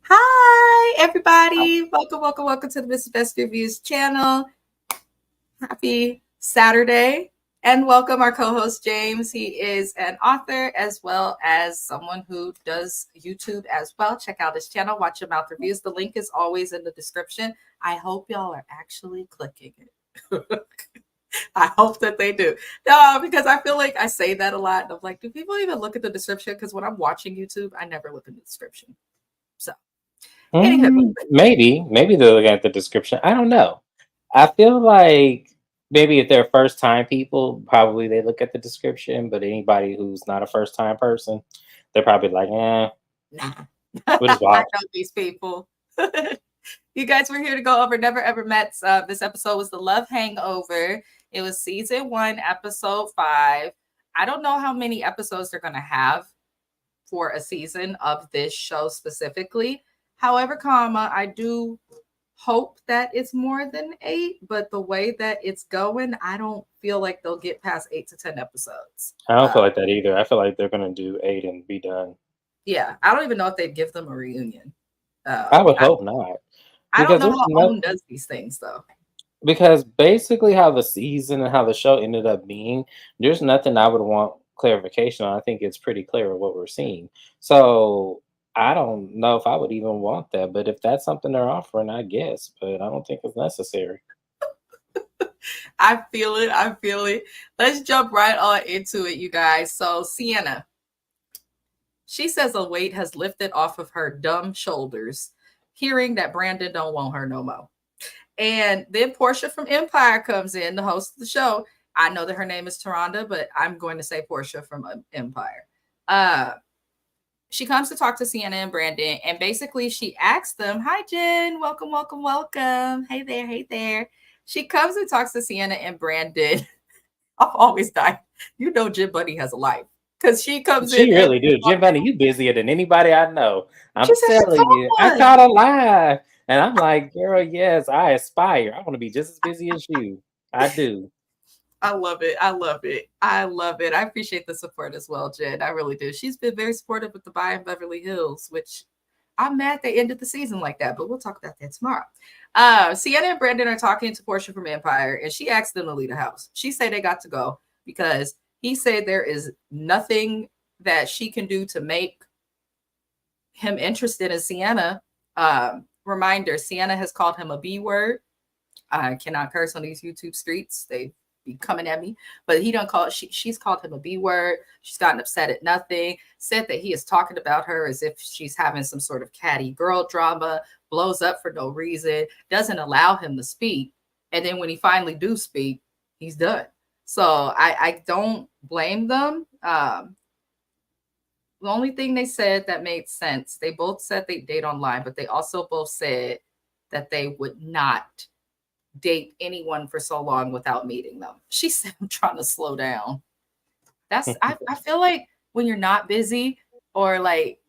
Hi, everybody. Welcome to the Mrs. Best Reviews channel. Happy Saturday. And welcome our co-host, James. He is an author as well as someone who does YouTube as well. Check out his channel, watch your mouth reviews. The link is always in the description. I hope y'all are actually clicking it. I hope that they do. No, because I feel like I say that a lot. And I'm like, do people even look at the description? Because when I'm watching YouTube, I never look at the description. So Maybe they're looking at the description. I don't know. I feel like maybe if they're first time people, probably they look at the description. But anybody who's not a first time person, they're probably like, nah. we'll just I watch. know these people. You guys were here to go over Never Ever Met. This episode was the Love Hangover. It was season 1, episode 5. I don't know how many episodes they're going to have for a season of this show specifically. However, I do hope that it's more than 8, but the way that it's going, I don't feel like they'll get past 8 to 10 episodes. I don't feel like that either. I feel like they're gonna do 8 and be done. Yeah, I don't even know if they'd give them a reunion. I would hope not. I don't know how OWN does these things though. Because basically how the season and how the show ended up being, there's nothing I would want clarification on. I think it's pretty clear what we're seeing. So I don't know if I would even want that, but if that's something they're offering, I guess. But I don't think it's necessary. I feel it. Let's jump right on into it, you guys. So Sienna, she says a weight has lifted off of her dumb shoulders, hearing that Brandon don't want her no more. And then Portia from Empire comes in, the host of the show. I know that her name is Taronda, but I'm going to say Portia from Empire. She comes to talk to Sienna and Brandon, and basically she asks them, "Hi, Jen. Welcome. Hey there. She comes and talks to Sienna and Brandon. I'm always dying. You know, Jen Bunny has a life because she comes in. She really do. Jim Bunny, you busier than anybody I know. I'm She said, telling you. I caught her live. And I'm like, girl, yes, I aspire. I want to be just as busy as you. I do. I love it. I appreciate the support as well, Jen. I really do. She's been very supportive with the Buy in Beverly Hills, which I'm mad they ended the season like that, but we'll talk about that tomorrow. Sienna and Brandon are talking to Portia from Empire, and she asked them to leave the house. She said they got to go because he said there is nothing that she can do to make him interested in Sienna. Reminder, Sienna has called him a B word. I cannot curse on these YouTube streets. They be coming at me, but he don't call it. She's called him a B word. She's gotten upset at nothing. Said that he is talking about her as if she's having some sort of catty girl drama. Blows up for no reason. Doesn't allow him to speak, and then when he finally do speak, he's done. So I don't blame them. The only thing they said that made sense, they both said they date online, but they also both said that they would not date anyone for so long without meeting them. She said, "I'm trying to slow down." I feel like when you're not busy, or like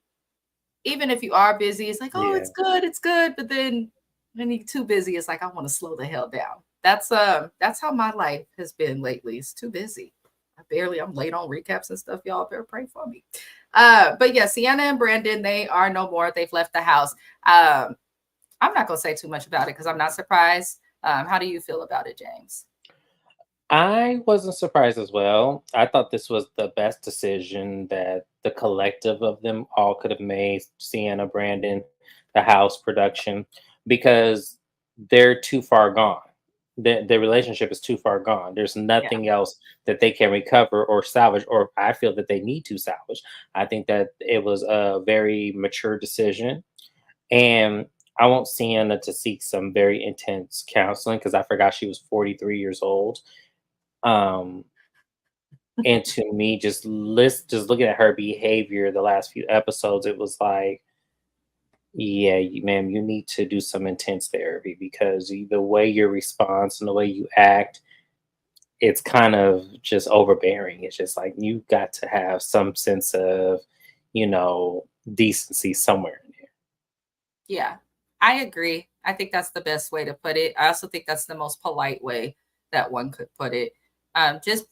even if you are busy, it's like, oh, Yeah. it's good. But then when you're too busy, it's like, I want to slow the hell down. That's how my life has been lately. It's too busy. I'm late on recaps and stuff. Y'all better pray for me. But yeah, Sienna and Brandon, they are no more. They've left the house. I'm not gonna say too much about it because I'm not surprised. How do you feel about it, James? I wasn't surprised as well. I thought this was the best decision that the collective of them all could have made. Sienna, Brandon, the house production, because they're too far gone. The relationship is too far gone. There's nothing else that they can recover or salvage, or I feel that they need to salvage. I think that it was a very mature decision. And I want Sienna to seek some very intense counseling because I forgot she was 43 years old. Um, and to me, just looking at her behavior the last few episodes, it was like, yeah, ma'am, you need to do some intense therapy because the way your response and the way you act, it's kind of just overbearing. It's just like you got to have some sense of, decency somewhere in there. Yeah, I agree. I think that's the best way to put it. I also think that's the most polite way that one could put it. Just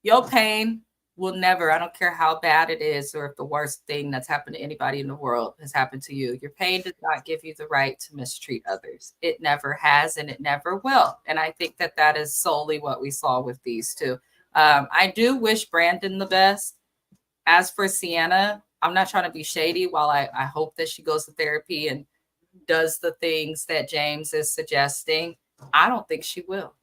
your pain will never, I don't care how bad it is or if the worst thing that's happened to anybody in the world has happened to you. Your pain does not give you the right to mistreat others. It never has and it never will. And I think that that is solely what we saw with these two. I do wish Brandon the best. As for Sienna, I'm not trying to be shady. While I hope that she goes to therapy and does the things that James is suggesting, I don't think she will.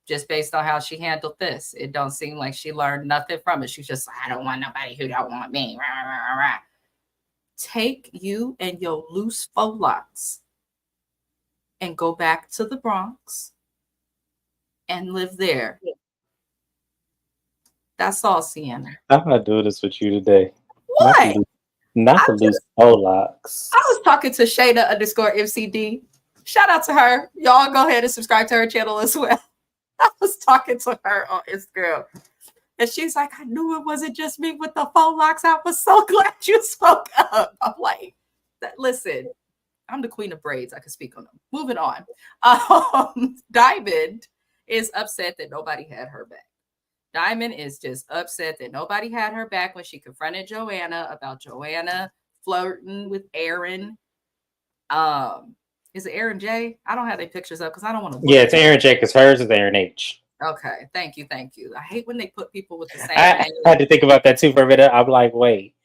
Just based on how she handled this, it don't seem like she learned nothing from it. She's just, I don't want nobody who don't want me. Rah, rah, rah, rah. Take you and your loose faux locks and go back to the Bronx and live there. That's all, Sienna. I'm not doing this with you today. What? Not to lose locks. I was talking to Shayna_MCD. Shout out to her. Y'all go ahead and subscribe to her channel as well. I was talking to her on Instagram. And she's like, I knew it wasn't just me with the faux locks. I was so glad you spoke up. I'm like, listen, I'm the queen of braids. I can speak on them. Moving on. Diamond is upset that nobody had her back. Diamond is just upset that nobody had her back when she confronted Joanna about Joanna flirting with Aaron. Is it Aaron J? I don't have any pictures up because I don't want to. Yeah, it's Aaron J because hers is Aaron H. Okay, thank you. I hate when they put people with the same I name. had to think about that too for a minute. I'm like, wait.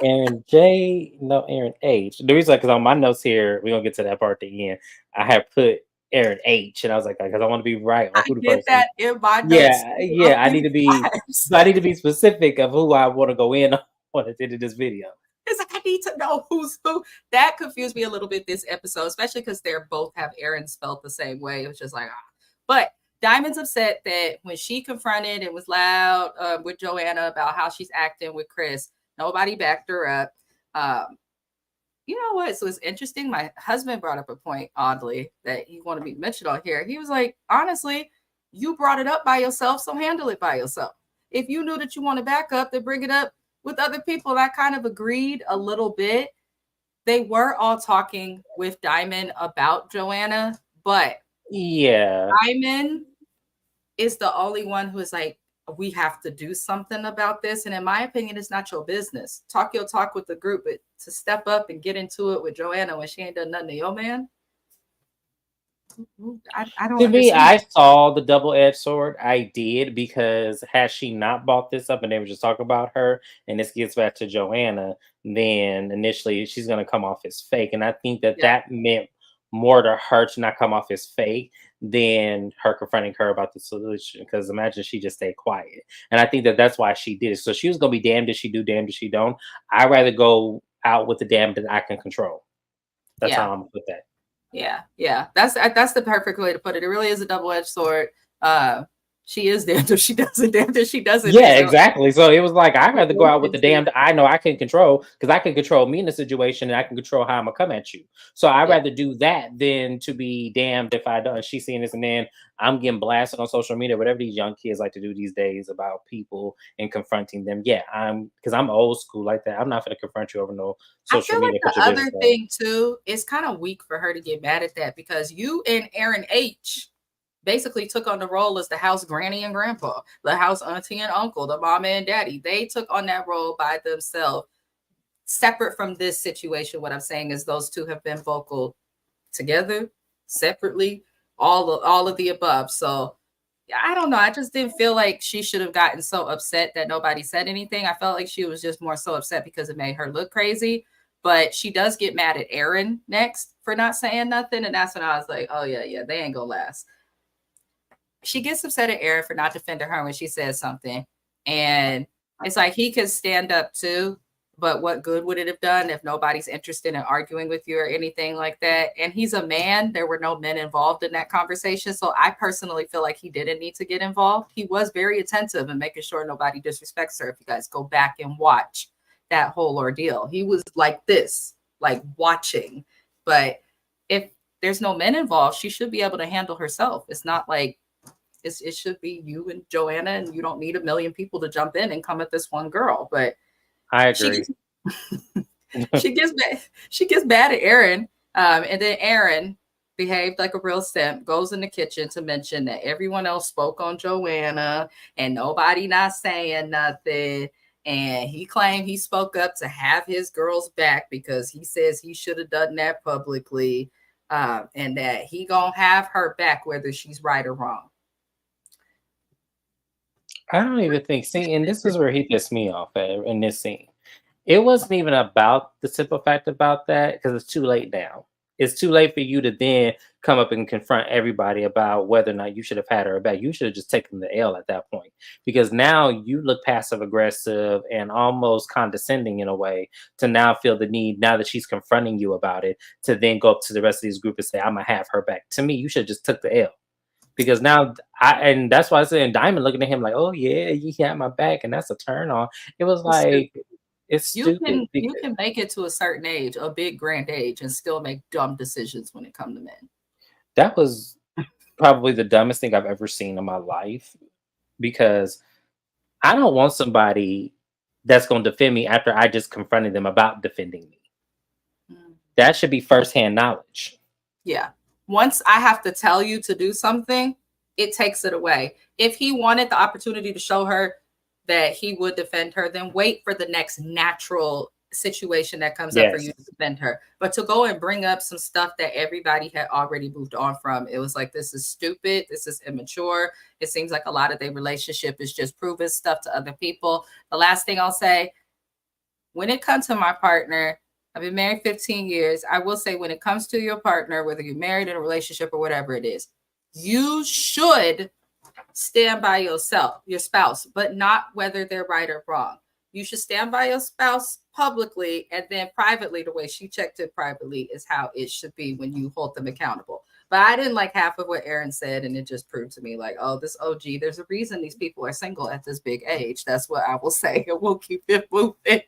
Aaron J, no, Aaron H. The reason, because on my notes here, we're gonna get to that part at the end. I have put Aaron H, and I was like, because I want to be right on who the person. That in my notes. Yeah. I need to be specific of who I want to go in on at the end of this video. It's like I need to know who's who. That confused me a little bit this episode, especially because they're both have Aaron spelled the same way. It was just like, But Diamond's upset that when she confronted and was loud with Joanna about how she's acting with Chris, nobody backed her up. You know what? So it's interesting. My husband brought up a point, oddly, that he wanted me to mention on here. He was like, honestly, you brought it up by yourself, so handle it by yourself. If you knew that you want to back up, then bring it up with other people. And I kind of agreed a little bit. They were all talking with Diamond about Joanna, but Diamond is the only one who is like, we have to do something about this. And in my opinion, it's not your business. Talk your talk with the group, but to step up and get into it with Joanna when she ain't done nothing to your man. I don't. To me, I saw the double-edged sword. I did, because had she not brought this up and they were just talking about her, and this gets back to Joanna, then initially she's going to come off as fake. And I think that meant more to her to not come off as fake than her confronting her about the solution. Because imagine she just stayed quiet. And I think that's why she did it. So she was going to be damned if she do, damned if she don't. I'd rather go out with the damn that I can control. That's how I'm going to put that. Yeah. That's the perfect way to put it. It really is a double-edged sword. She is damned if she doesn't, damned if she doesn't. Yeah, exactly. So it was like, I'd rather go out with the damned I know I can control, because I can control me in the situation and I can control how I'm gonna come at you. So I'd rather do that than to be damned if I don't. She's seeing this and then I'm getting blasted on social media, whatever these young kids like to do these days about people and confronting them. Yeah, because I'm old school like that. I'm not gonna confront you over no social media. I feel like the other thing too, it's kind of weak for her to get mad at that, because you and Aaron H basically took on the role as the house granny and grandpa, the house auntie and uncle, the mama and daddy. They took on that role by themselves, separate from this situation. What I'm saying is those two have been vocal together, separately, all of the above. So I don't know. I just didn't feel like she should have gotten so upset that nobody said anything. I felt like she was just more so upset because it made her look crazy. But she does get mad at Aaron next for not saying nothing. And that's when I was like, oh, yeah, they ain't gonna last. She gets upset at Aaron for not defending her when she says something. And it's like, he could stand up too, but what good would it have done if nobody's interested in arguing with you or anything like that? And he's a man. There were no men involved in that conversation. So I personally feel like he didn't need to get involved. He was very attentive and making sure nobody disrespects her. If you guys go back and watch that whole ordeal, he was like this, like watching. But if there's no men involved, she should be able to handle herself. It's not like, it should be you and Joanna, and you don't need a million people to jump in and come at this one girl. But I agree. She gets mad at Aaron, and then Aaron behaved like a real simp, goes in the kitchen to mention that everyone else spoke on Joanna and nobody not saying nothing. And he claimed he spoke up to have his girls back because he says he should have done that publicly, and that he gonna have her back whether she's right or wrong. I don't even think. See, and this is where he pissed me off at in this scene. It wasn't even about the simple fact about that because it's too late now. It's too late for you to then come up and confront everybody about whether or not you should have had her back. You should have just taken the L at that point because now you look passive aggressive and almost condescending in a way to now feel the need, now that she's confronting you about it, to then go up to the rest of these group and say, I'm gonna have her back. To me, you should have just took the L. Because now and that's why I said, and Diamond looking at him like, oh yeah, you had my back, and that's a turn on. It was It's like, stupid. it's stupid. You can make it to a certain age, a big grand age, and still make dumb decisions when it comes to men. That was probably the dumbest thing I've ever seen in my life because I don't want somebody that's going to defend me after I just confronted them about defending me. That should be firsthand knowledge. Yeah. Once I have to tell you to do something, it takes it away. If he wanted the opportunity to show her that he would defend her, then wait for the next natural situation that comes up for you to defend her. But to go and bring up some stuff that everybody had already moved on from, it was like, this is stupid. This is immature. It seems like a lot of their relationship is just proving stuff to other people. The last thing I'll say, when it comes to my partner, I've been married 15 years. I will say when it comes to your partner, whether you're married in a relationship or whatever it is, you should stand by yourself, your spouse, but not whether they're right or wrong. You should stand by your spouse publicly, and then privately, the way she checked it privately is how it should be when you hold them accountable. But I didn't like half of what Aaron said, and it just proved to me like, oh, this OG, there's a reason these people are single at this big age. That's what I will say, and we'll keep it moving.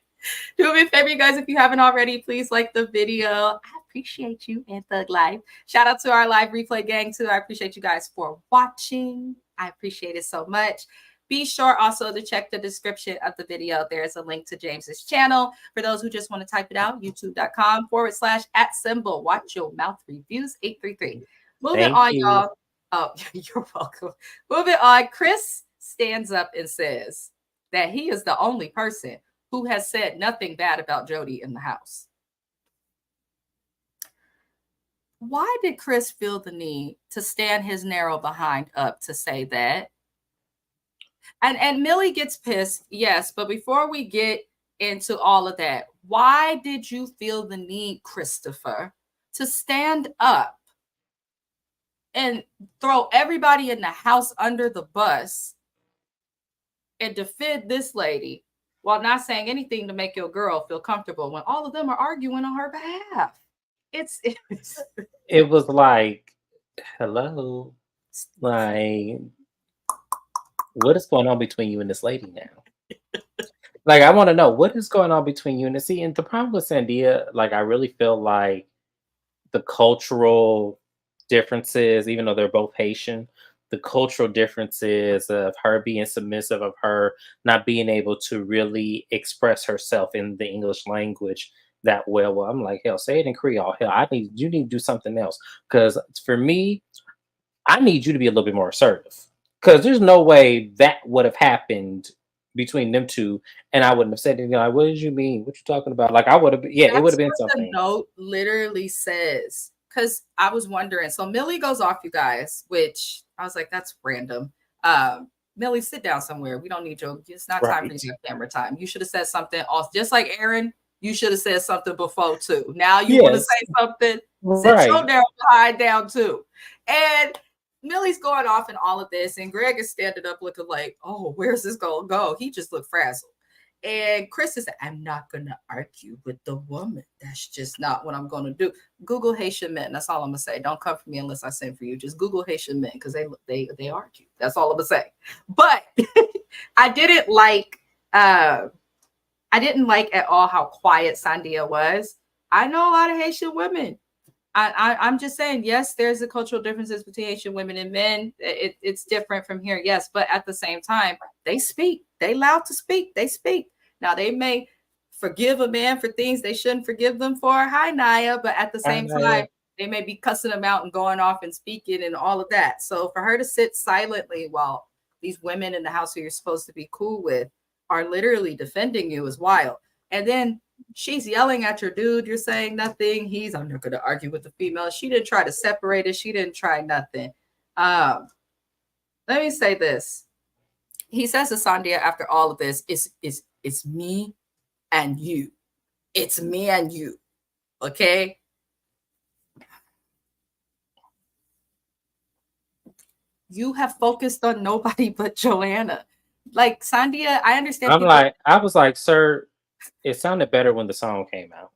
Do me a favor, you guys, if you haven't already, please like the video. I appreciate you and Thug Life. Shout out to our live replay gang too. I appreciate you guys for watching. I appreciate it so much. Be sure also to check the description of the video. There's a link to James's channel. For those who just want to type it out, youtube.com/@symbol. Watch Your Mouth Reviews 833. Moving on, y'all. Oh, you're welcome. Moving on. Chris stands up and says that he is the only person who has said nothing bad about Jody in the house. Why did Chris feel the need to stand his narrow behind up to say that? And Millie gets pissed, yes, but before we get into all of that, why did you feel the need, Christopher, to stand up and throw everybody in the house under the bus and defend this lady while not saying anything to make your girl feel comfortable when all of them are arguing on her behalf? It was like, hello, like, what is going on between you and this lady now? Like, I want to know what is going on between you and see. And the problem with Sandia, like, I really feel like the cultural differences, even though they're both Haitian, the cultural differences of her being submissive, of her not being able to really express herself in the English language that well. Well, I'm like, hell, say it in Creole. Hell, you need to do something else. Because for me, I need you to be a little bit more assertive. Because there's no way that would have happened between them two, and I wouldn't have said anything. Like, what did you mean? What you talking about? Like, I would have, yeah, it would have been something. The note literally says, because I was wondering. So Millie goes off, you guys, which I was like, that's random. Millie, sit down somewhere. We don't need you. It's not time for your camera time. You should have said something else. Just like Aaron, you should have said something before too. Now you want to say something, sit your down behind down too. And Millie's going off in all of this, and Greg is standing up looking like, oh, where's this going to go? He just looked frazzled. And Chris is, I'm not going to argue with the woman. That's just not what I'm going to do. Google Haitian men. That's all I'm going to say. Don't come for me unless I send for you. Just Google Haitian men because they argue. That's all I'm going to say. But I didn't like at all how quiet Sandia was. I know a lot of Haitian women. I'm just saying, yes, there's a cultural differences between Haitian women and men. It's different from here, yes. But at the same time, they speak. They allowed to speak. They speak. Now, they may forgive a man for things they shouldn't forgive them for. Hi, Naya. But at the same time, They may be cussing them out and going off and speaking and all of that. So for her to sit silently while these women in the house who you're supposed to be cool with are literally defending you is wild. And then she's yelling at your dude. You're saying nothing. I'm not going to argue with the female. She didn't try to separate it. She didn't try nothing. Let me say this. He says to Sandia after all of this, it's me and you. It's me and you. Okay? You have focused on nobody but Joanna. Like Sandia, I understand I was like, sir, it sounded better when the song came out.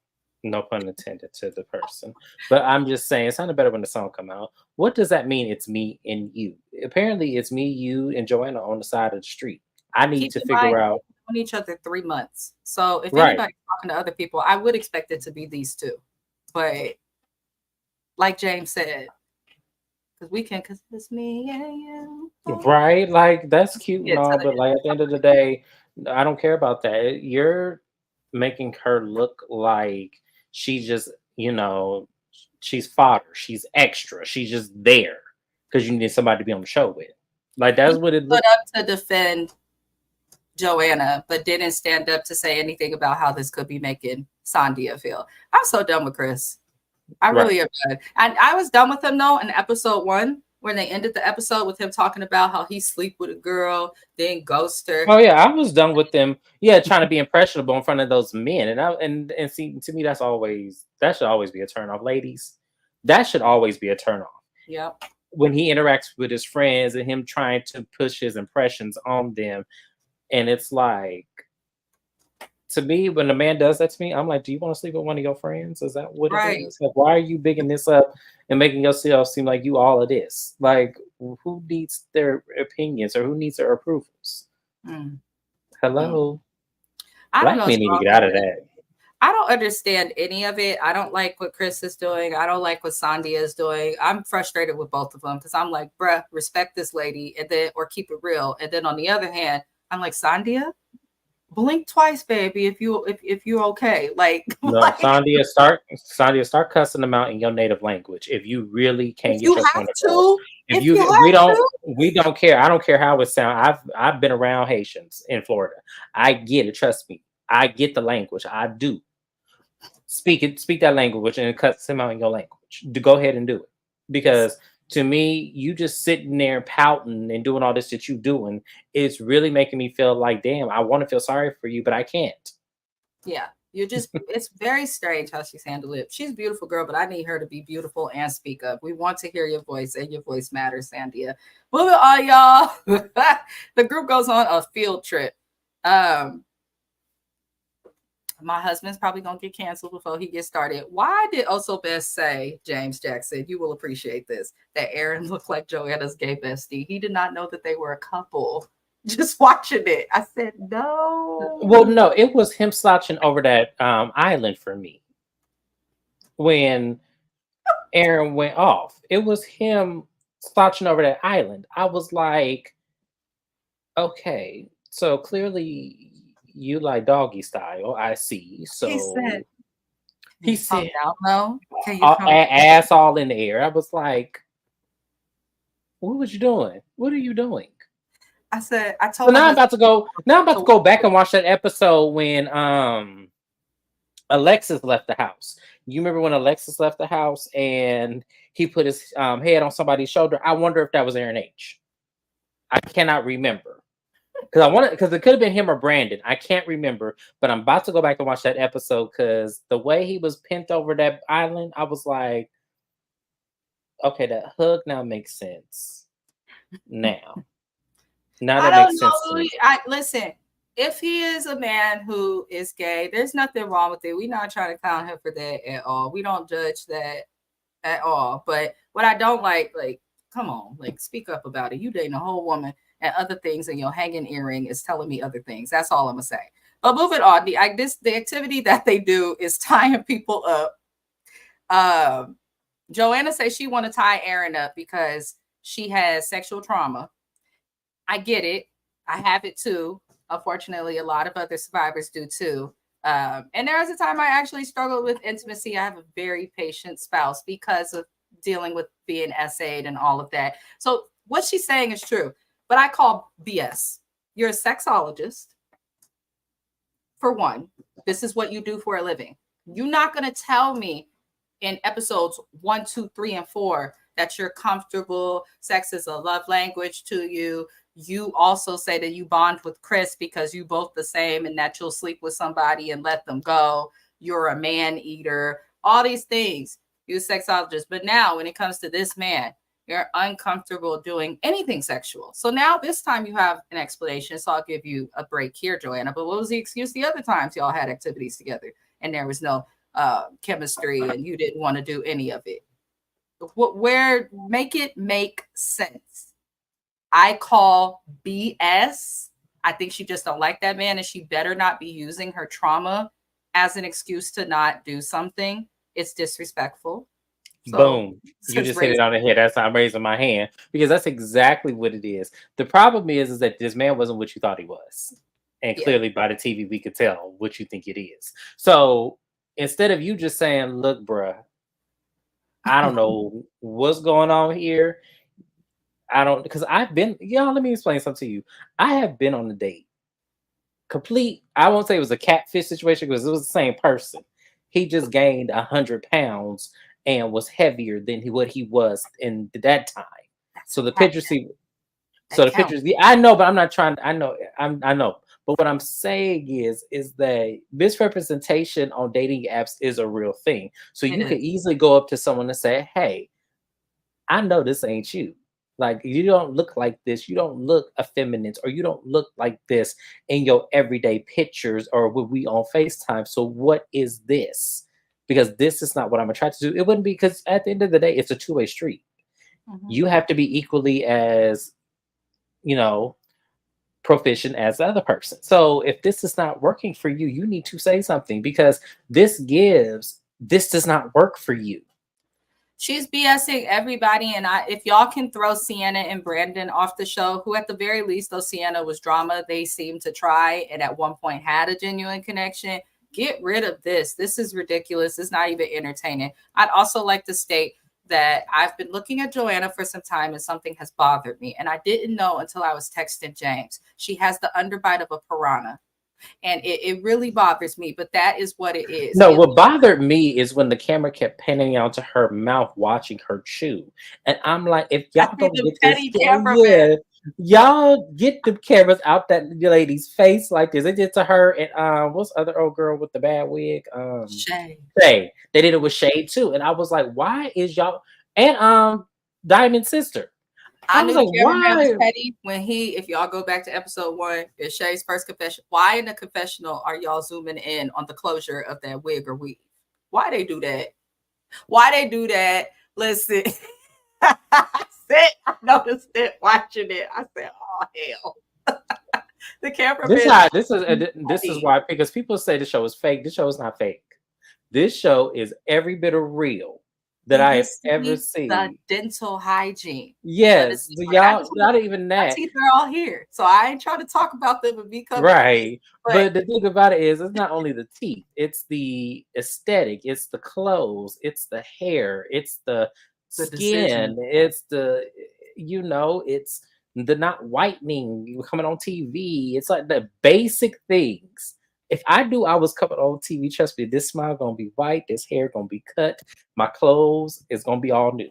No pun intended to the person. But I'm just saying it sounded better when the song come out. What does that mean? It's me and you. Apparently it's me, you, and Joanna on the side of the street. I need keep to in figure mind out. on each other 3 months. So if Right. anybody's talking to other people, I would expect it to be these two. But like James said, because it's me and you. Right? Like that's cute and Get to all, the but like at the end of the day, I don't care about that. You're making her look like she just, she's fodder. She's extra. She's just there because you need somebody to be on the show with. Like that's he what it stood looks. up to defend Joanna, but didn't stand up to say anything about how this could be making Sandia feel. I'm so done with Chris. I really am done. And I was done with him though in episode 1 when they ended the episode with him talking about how he sleep with a girl, then ghost her. Oh yeah, I was done with them. Yeah, trying to be impressionable in front of those men, and see, to me that should always be a turn off, ladies. That should always be a turn off. Yep. When he interacts with his friends and him trying to push his impressions on them, and it's like, to me, when a man does that to me, I'm like, do you want to sleep with one of your friends? Is that what it is? Like, why are you bigging this up and making yourself seem like you all of this? Like, who needs their opinions or who needs their approvals? Hello. I don't Black know. men need to get out of that. I don't understand any of it. I don't like what Chris is doing. I don't like what Sandia is doing. I'm frustrated with both of them because I'm like, bruh, respect this lady and then or keep it real. And then on the other hand, I'm like, Sandia, blink twice, baby, if you're okay. Like, No, like, Sandia, start cussing them out in your native language. If you really can't get you your have point across. to. If you you we don't care. I don't care how it sounds. I've been around Haitians in Florida. I get it. Trust me. I get the language. I do. Speak that language and cuss them out in your language. Go ahead and do it. Because to me, you just sitting there pouting and doing all this that you doing, it's really making me feel like, damn, I want to feel sorry for you, but I can't. Yeah. It's very strange how she's handled it. She's a beautiful girl, but I need her to be beautiful and speak up. We want to hear your voice, and your voice matters, Sandia. Moving on, y'all. The group goes on a field trip. My husband's probably gonna get canceled before he gets started. Why did Also Best say, James Jackson, you will appreciate this, that Aaron looked like Joanna's gay bestie? He did not know that they were a couple. Just watching it, I said no. Well, no, it was him slouching over that island for me. When Aaron went off, it was him slouching over that island. I was like, okay, so clearly you like doggy style. I see. So he said, no, ass all in the air. I was like, what was you doing? What are you doing? I said, I told. So now I'm about to go back and watch that episode when Alexis left the house. You remember when Alexis left the house and he put his head on somebody's shoulder? I wonder if that was Aaron H. I cannot remember. Because it could have been him or Brandon. I can't remember, but I'm about to go back and watch that episode because the way he was pinned over that island, I was like, okay, that hug now makes sense. Now that makes sense. Listen, if he is a man who is gay, there's nothing wrong with it. We're not trying to clown him for that at all. We don't judge that at all. But what I don't like, come on, speak up about it. You dating a whole woman and other things, and your hanging earring is telling me other things. That's all I'm gonna say. But moving on, the activity that they do is tying people up. Joanna says she want to tie Aaron up because she has sexual trauma. I get it. I have it too. Unfortunately, a lot of other survivors do too. And there was a time I actually struggled with intimacy. I have a very patient spouse because of dealing with being essayed and all of that. So what she's saying is true, but I call BS. You're a sexologist. For one, this is what you do for a living. You're not going to tell me in episodes 1, 2, 3, and 4 that you're comfortable. Sex is a love language to you. You also say that you bond with Chris because you both the same and that you'll sleep with somebody and let them go. You're a man eater, all these things. You're a sexologist. But now when it comes to this man, you're uncomfortable doing anything sexual. So now this time you have an explanation. So I'll give you a break here, Joanna. But what was the excuse the other times y'all had activities together and there was no chemistry and you didn't want to do any of it? Where make it make sense. I call BS. I think she just don't like that man and she better not be using her trauma as an excuse to not do something. It's disrespectful. So, boom. You just hit it on the head. That's why I'm raising my hand because that's exactly what it is. The problem is that this man wasn't what you thought he was. And clearly by the TV, we could tell what you think it is. So instead of you just saying, look, bruh, I don't know what's going on here. Because I've been, y'all, let me explain something to you. I have been on a date. Complete, I won't say it was a catfish situation because it was the same person. He just gained 100 pounds and was heavier than what he was in that time. So the pictures, I know, but I'm not trying. I know. But what I'm saying is that misrepresentation on dating apps is a real thing. So you could easily go up to someone and say, "Hey, I know this ain't you. Like, you don't look like this. You don't look effeminate, or you don't look like this in your everyday pictures or when we on FaceTime. So what is this? Because this is not what I'm attracted to." It wouldn't be, because at the end of the day, it's a two-way street. You have to be equally as, proficient as the other person. So if this is not working for you, you need to say something, because this does not work for you. She's BSing everybody, and if y'all can throw Sienna and Brandon off the show, who at the very least, though Sienna was drama, they seemed to try and at one point had a genuine connection. Get rid of this. This is ridiculous. It's not even entertaining. I'd also like to state that I've been looking at Joanna for some time and something has bothered me. And I didn't know until I was texting James. She has the underbite of a piranha. And it really bothers me, but that is what it is. No, what bothered me is when the camera kept panning out to her mouth watching her chew. And I'm like, if y'all don't get this, y'all get the cameras out that lady's face like this. They did to her and what's the other old girl with the bad wig? Shay. They did it with Shay too. And I was like, why is y'all, and Diamond's sister. I knew the cameraman was petty when if y'all go back to episode 1, is Shay's first confession. Why in the confessional are y'all zooming in on the closure of that wig or weave? Why they do that? Listen, I noticed it watching it. I said, oh, hell. The cameraman. This is why, because people say the show is fake. This show is not fake. This show is every bit of real that I have ever seen. The dental hygiene. Yes, y'all, not even that. My teeth are all here, so I ain't trying to talk about them and be covered. Right, but the thing about it is, it's not only the teeth; it's the aesthetic, it's the clothes, it's the hair, it's the skin, it's the it's the not whitening coming on TV. It's like the basic things. If I was coming on TV, trust me, this smile gonna be white, this hair gonna be cut, my clothes is gonna be all new.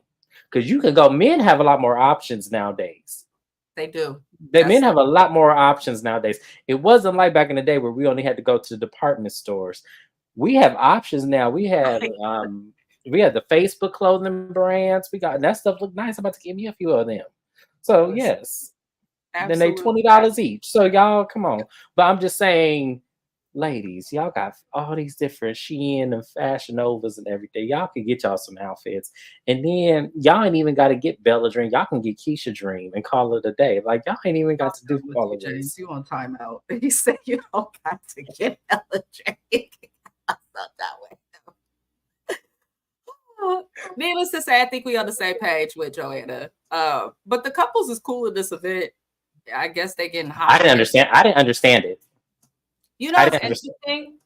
Because you can go, men have a lot more options nowadays. They do. Men have a lot more options nowadays. It wasn't like back in the day where we only had to go to department stores. We have options now. We had the Facebook clothing brands. We got, and that stuff look nice. I'm about to give me a few of them. So yes. Absolutely. Then they $20 each. So y'all, come on. But I'm just saying, ladies, y'all got all these different Shein and Fashion Novas and everything. Y'all can get y'all some outfits. And then y'all ain't even got to get Bella Dream. Y'all can get Keisha Dream and call it a day. Like, y'all ain't even got to do all of this. You on timeout. He said you don't got to get Bella Dream. I felt that way. Needless to say, I think we on the same page with Joanna. But the couples is cool in this event. I guess they getting hot. I didn't understand it. You know what's interesting?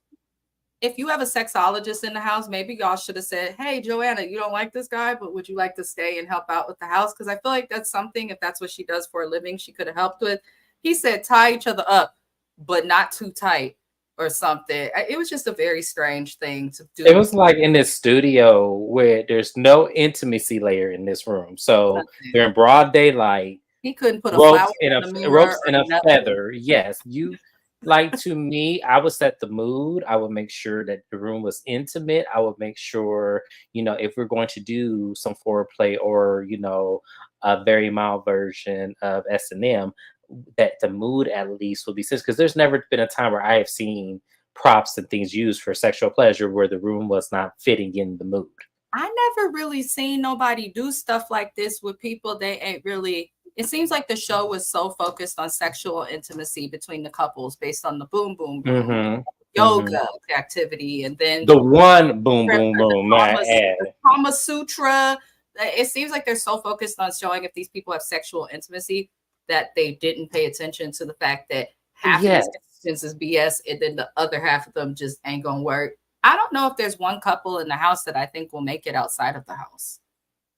if you have a sexologist in the house, maybe y'all should have said, hey, Joanna, you don't like this guy, but would you like to stay and help out with the house? Because I feel like that's something, if that's what she does for a living, she could have helped with. He said, tie each other up, but not too tight or something. It was just a very strange thing to do. It was like in this studio where there's no intimacy layer in this room. So they're in broad daylight. He couldn't put a flower Ropes in in a the mirror ropes or in a nothing. feather. Yes, you like to me. I would set the mood. I would make sure that the room was intimate. I would make sure, if we're going to do some foreplay or a very mild version of S&M, that the mood at least would be serious. Because there's never been a time where I have seen props and things used for sexual pleasure where the room was not fitting in the mood. I never really seen nobody do stuff like this with people they ain't really. It seems like the show was so focused on sexual intimacy between the couples based on the boom, boom, boom, yoga activity, and then the one boom, boom, boom, the Kama Sutra. It seems like they're so focused on showing if these people have sexual intimacy that they didn't pay attention to the fact that half of these instances is BS, and then the other half of them just ain't gonna work. I don't know if there's one couple in the house that I think will make it outside of the house.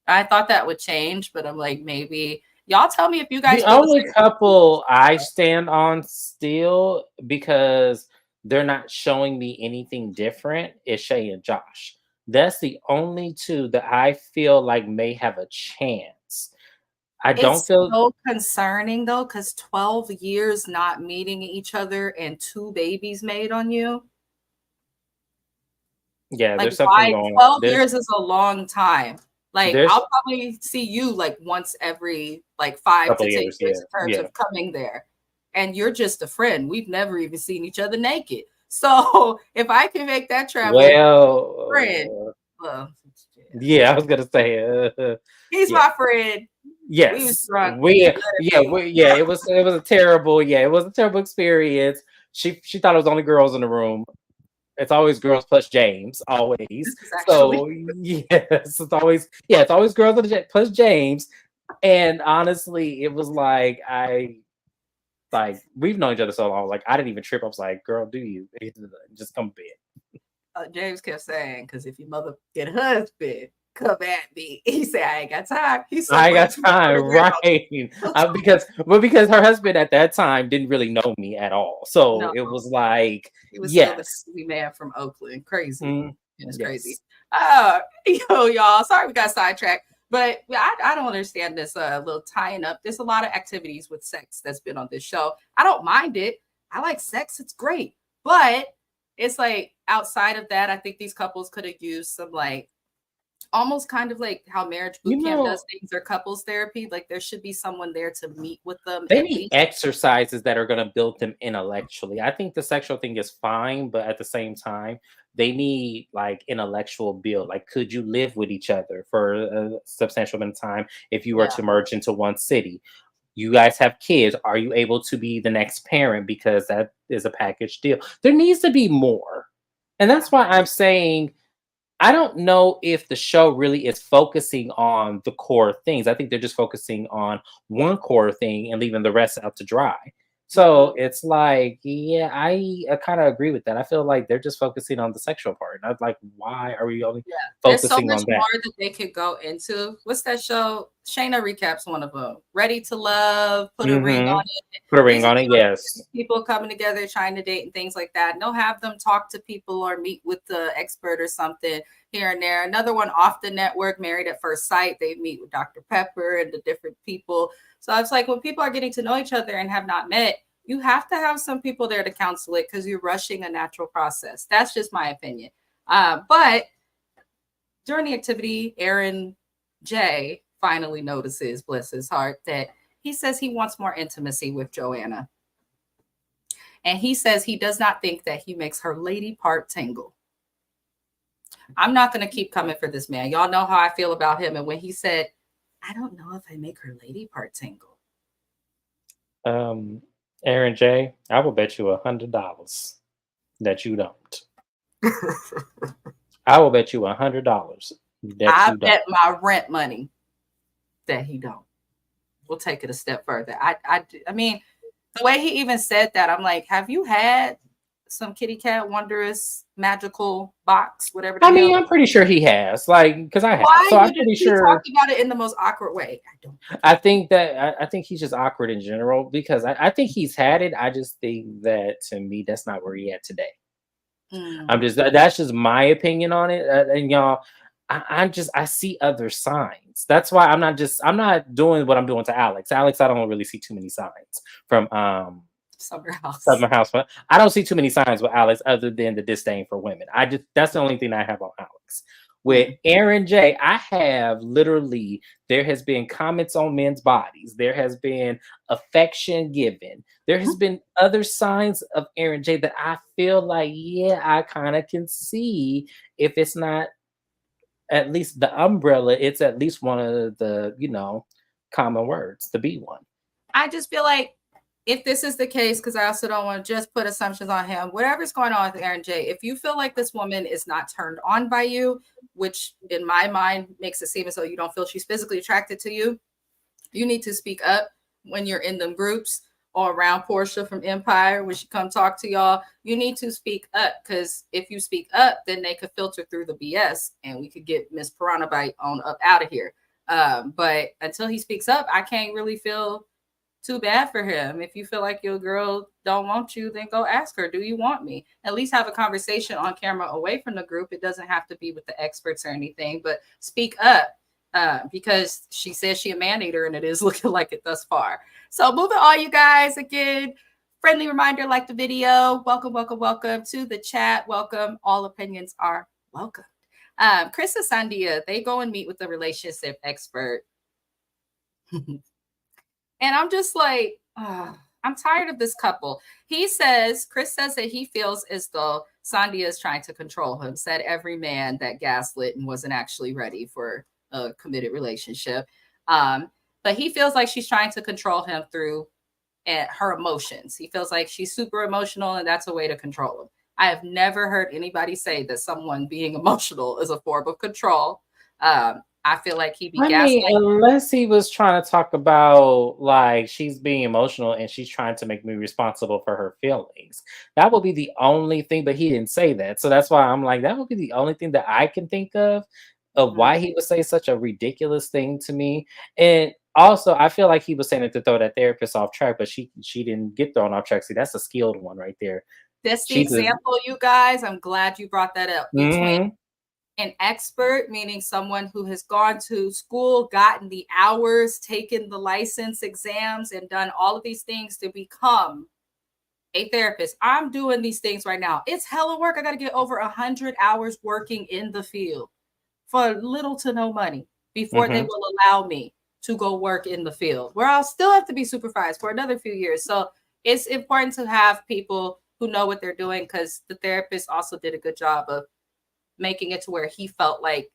I thought that would change, but I'm like, maybe. Y'all tell me if you guys. The only couple I stand on still, because they're not showing me anything different, is Shay and Josh. That's the only two that I feel like may have a chance. I don't feel so concerning though, because 12 years not meeting each other and 2 babies made on you. Yeah, like, there's something going on. 12 years is a long time. Like, I'll probably see you like once every like 5 to 10 years in terms of coming there. And you're just a friend. We've never even seen each other naked. So if I can make that travel, friend. Yeah, I was gonna say he's my friend. Yes. It was a terrible, it was a terrible experience. She thought it was only girls in the room. It's always girls plus James, always. So yes, it's always girls plus James. And honestly, it was like we've known each other so long. Like, I didn't even trip. I was like, "Girl, do you just come to bed?" James kept saying, "Because if your mother get husband come at me," he said, "I ain't got time." I got time, right? because her husband at that time didn't really know me at all. So it was like, he was still the man from Oakland. Crazy. It's crazy. Y'all. Sorry we got sidetracked. But I don't understand this little tying up. There's a lot of activities with sex that's been on this show. I don't mind it. I like sex. It's great. But it's like outside of that, I think these couples could have used some like almost kind of like how marriage boot camp does things or couples therapy. Like, there should be someone there to meet with them. They need exercises that are going to build them intellectually. I think the sexual thing is fine, but at the same time, they need like intellectual build. Like, could you live with each other for a substantial amount of time if you were to merge into one city? You guys have kids. Are you able to be the next parent? Because that is a package deal. There needs to be more. And that's why I'm saying, I don't know if the show really is focusing on the core things. I think they're just focusing on one core thing and leaving the rest out to dry. So it's like, I kind of agree with that. I feel like they're just focusing on the sexual part. And I'm like, why are we only focusing There's so much on that? more that they could go into. What's that show? Shayna recaps one of them. Ready to Love, put a ring on it. Put a ring on it, yes. People coming together, trying to date and things like that. And they'll have them talk to people or meet with the expert or something here and there. Another one off the network, Married at First Sight. They meet with Dr. Pepper and the different people. So it's like when people are getting to know each other and have not met, you have to have some people there to counsel it because you're rushing a natural process. That's just my opinion. But during the activity, Aaron J finally notices, bless his heart, that he says he wants more intimacy with Joanna. And he says he does not think that he makes her lady part tingle. I'm not going to keep coming for this man. Y'all know how I feel about him. And when he said, I don't know if I make her lady part tingle. Aaron J, I will bet you $100 that you don't. I will bet you $100 that you don't. I bet my rent money that he don't. We'll take it a step further. I mean, the way he even said that, I'm like, have you had some kitty cat, wondrous, magical box, whatever the I mean, hell. I'm pretty sure he has, like, because I have. Why So I'm you just pretty keep sure. talking about it in the most awkward way? I don't. I think that I think he's just awkward in general because I think he's had it. I just think that to me, that's not where he at today. Mm. That's just my opinion on it. And y'all, I see other signs. That's why I'm not doing what I'm doing to Alex. Alex, I don't really see too many signs from Summer house. Summer House. But I don't see too many signs with Alex other than the disdain for women. That's the only thing I have on Alex. With Mm. Aaron J, I have literally there has been comments on men's bodies. There has been affection given. There has been other signs of Aaron J that I feel like, yeah, I kind of can see if it's not at least the umbrella, it's at least one of the, common words, the B one. I just feel like if this is the case, because I also don't want to just put assumptions on him, whatever's going on with Aaron J, if you feel like this woman is not turned on by you, which in my mind makes it seem as though you don't feel she's physically attracted to you, you need to speak up when you're in them groups or around Portia from Empire when she come talk to y'all. You need to speak up, because if you speak up, then they could filter through the BS and we could get Miss Piranha Bite on up out of here. But until he speaks up, I can't really feel too bad for him. If you feel like your girl don't want you, then go ask her, do you want me? At least have a conversation on camera away from the group. It doesn't have to be with the experts or anything, but speak up, because she says she a man eater and it is looking like it thus far. So moving on, you guys, again, friendly reminder, like the video. Welcome, welcome, welcome to the chat. Welcome. All opinions are welcome. Chris and Sandia, they go and meet with the relationship expert. And I'm just like, I'm tired of this couple. Chris says that he feels as though Sandia is trying to control him, said every man that gaslit and wasn't actually ready for a committed relationship. But he feels like she's trying to control him through her emotions. He feels like she's super emotional and that's a way to control him. I have never heard anybody say that someone being emotional is a form of control. I feel like he be gaslighting. Unless he was trying to talk about like she's being emotional and she's trying to make me responsible for her feelings. That would be the only thing, but he didn't say that. So that's why I'm like, that would be the only thing that I can think of why he would say such a ridiculous thing to me. And also, I feel like he was saying it to throw that therapist off track, but she didn't get thrown off track. See, that's a skilled one right there. That's the example, you guys. I'm glad you brought that up. Between an expert, meaning someone who has gone to school, gotten the hours, taken the license exams, and done all of these things to become a therapist. I'm doing these things right now. It's hella work. I got to get over 100 hours working in the field for little to no money before they will allow me to go work in the field, where I'll still have to be supervised for another few years. So it's important to have people who know what they're doing, because the therapist also did a good job of making it to where he felt like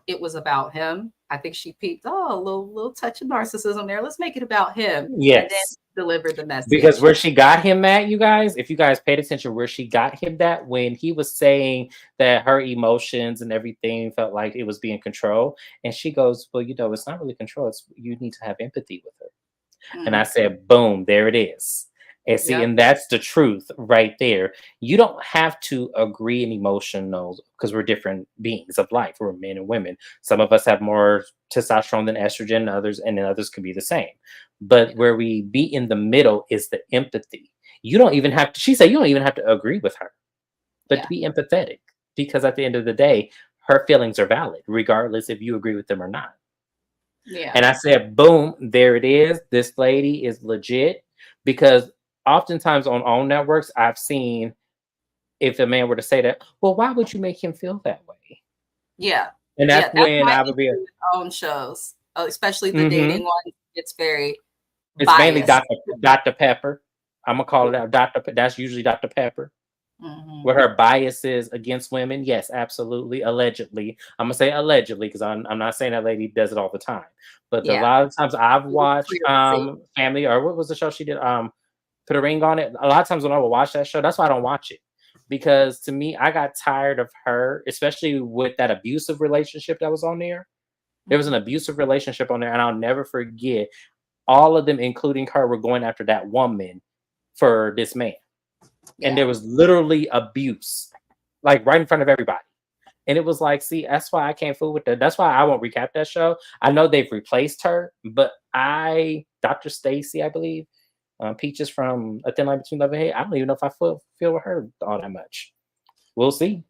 it was about him. I think she peeped, a little touch of narcissism there. Let's make it about him. Yes. And then deliver the message. Because where she got him at, you guys, if you guys paid attention, where she got him that when he was saying that her emotions and everything felt like it was being controlled. And she goes, well, it's not really control. It's you need to have empathy with her. And I said, boom, there it is. And see, and that's the truth right there. You don't have to agree in emotional, because we're different beings of life. We're men and women. Some of us have more testosterone than estrogen, and others could be the same. But where we be in the middle is the empathy. You don't even have to, she said, you don't even have to agree with her, but to be empathetic, because at the end of the day, her feelings are valid, regardless if you agree with them or not. Yeah. And I said, boom, there it is. This lady is legit, because oftentimes on networks, I've seen if a man were to say that, well, why would you make him feel that way? Yeah. And that's when I would be on shows, especially the dating one. It's biased. Mainly Dr. Pepper. I'm gonna call it out. That's usually Dr. Pepper. With her biases against women. Yes, absolutely. Allegedly. I'm gonna say allegedly, because I'm not saying that lady does it all the time. But a lot of times I've watched Family, or what was the show she did? Put a Ring on It. A lot of times when I would watch that show, that's why I don't watch it. Because to me, I got tired of her, especially with that abusive relationship that was on there. There was an abusive relationship on there, and I'll never forget all of them, including her, were going after that woman for this man. and Yeah. there was literally abuse, like right in front of everybody. And it was like, see, that's why I can't fool with that. That's why I won't recap that show. I know they've replaced her, but Dr. Stacy, I believe, Peaches from A Thin Line Between Love and Hate, I don't even know if I feel with her all that much. We'll see.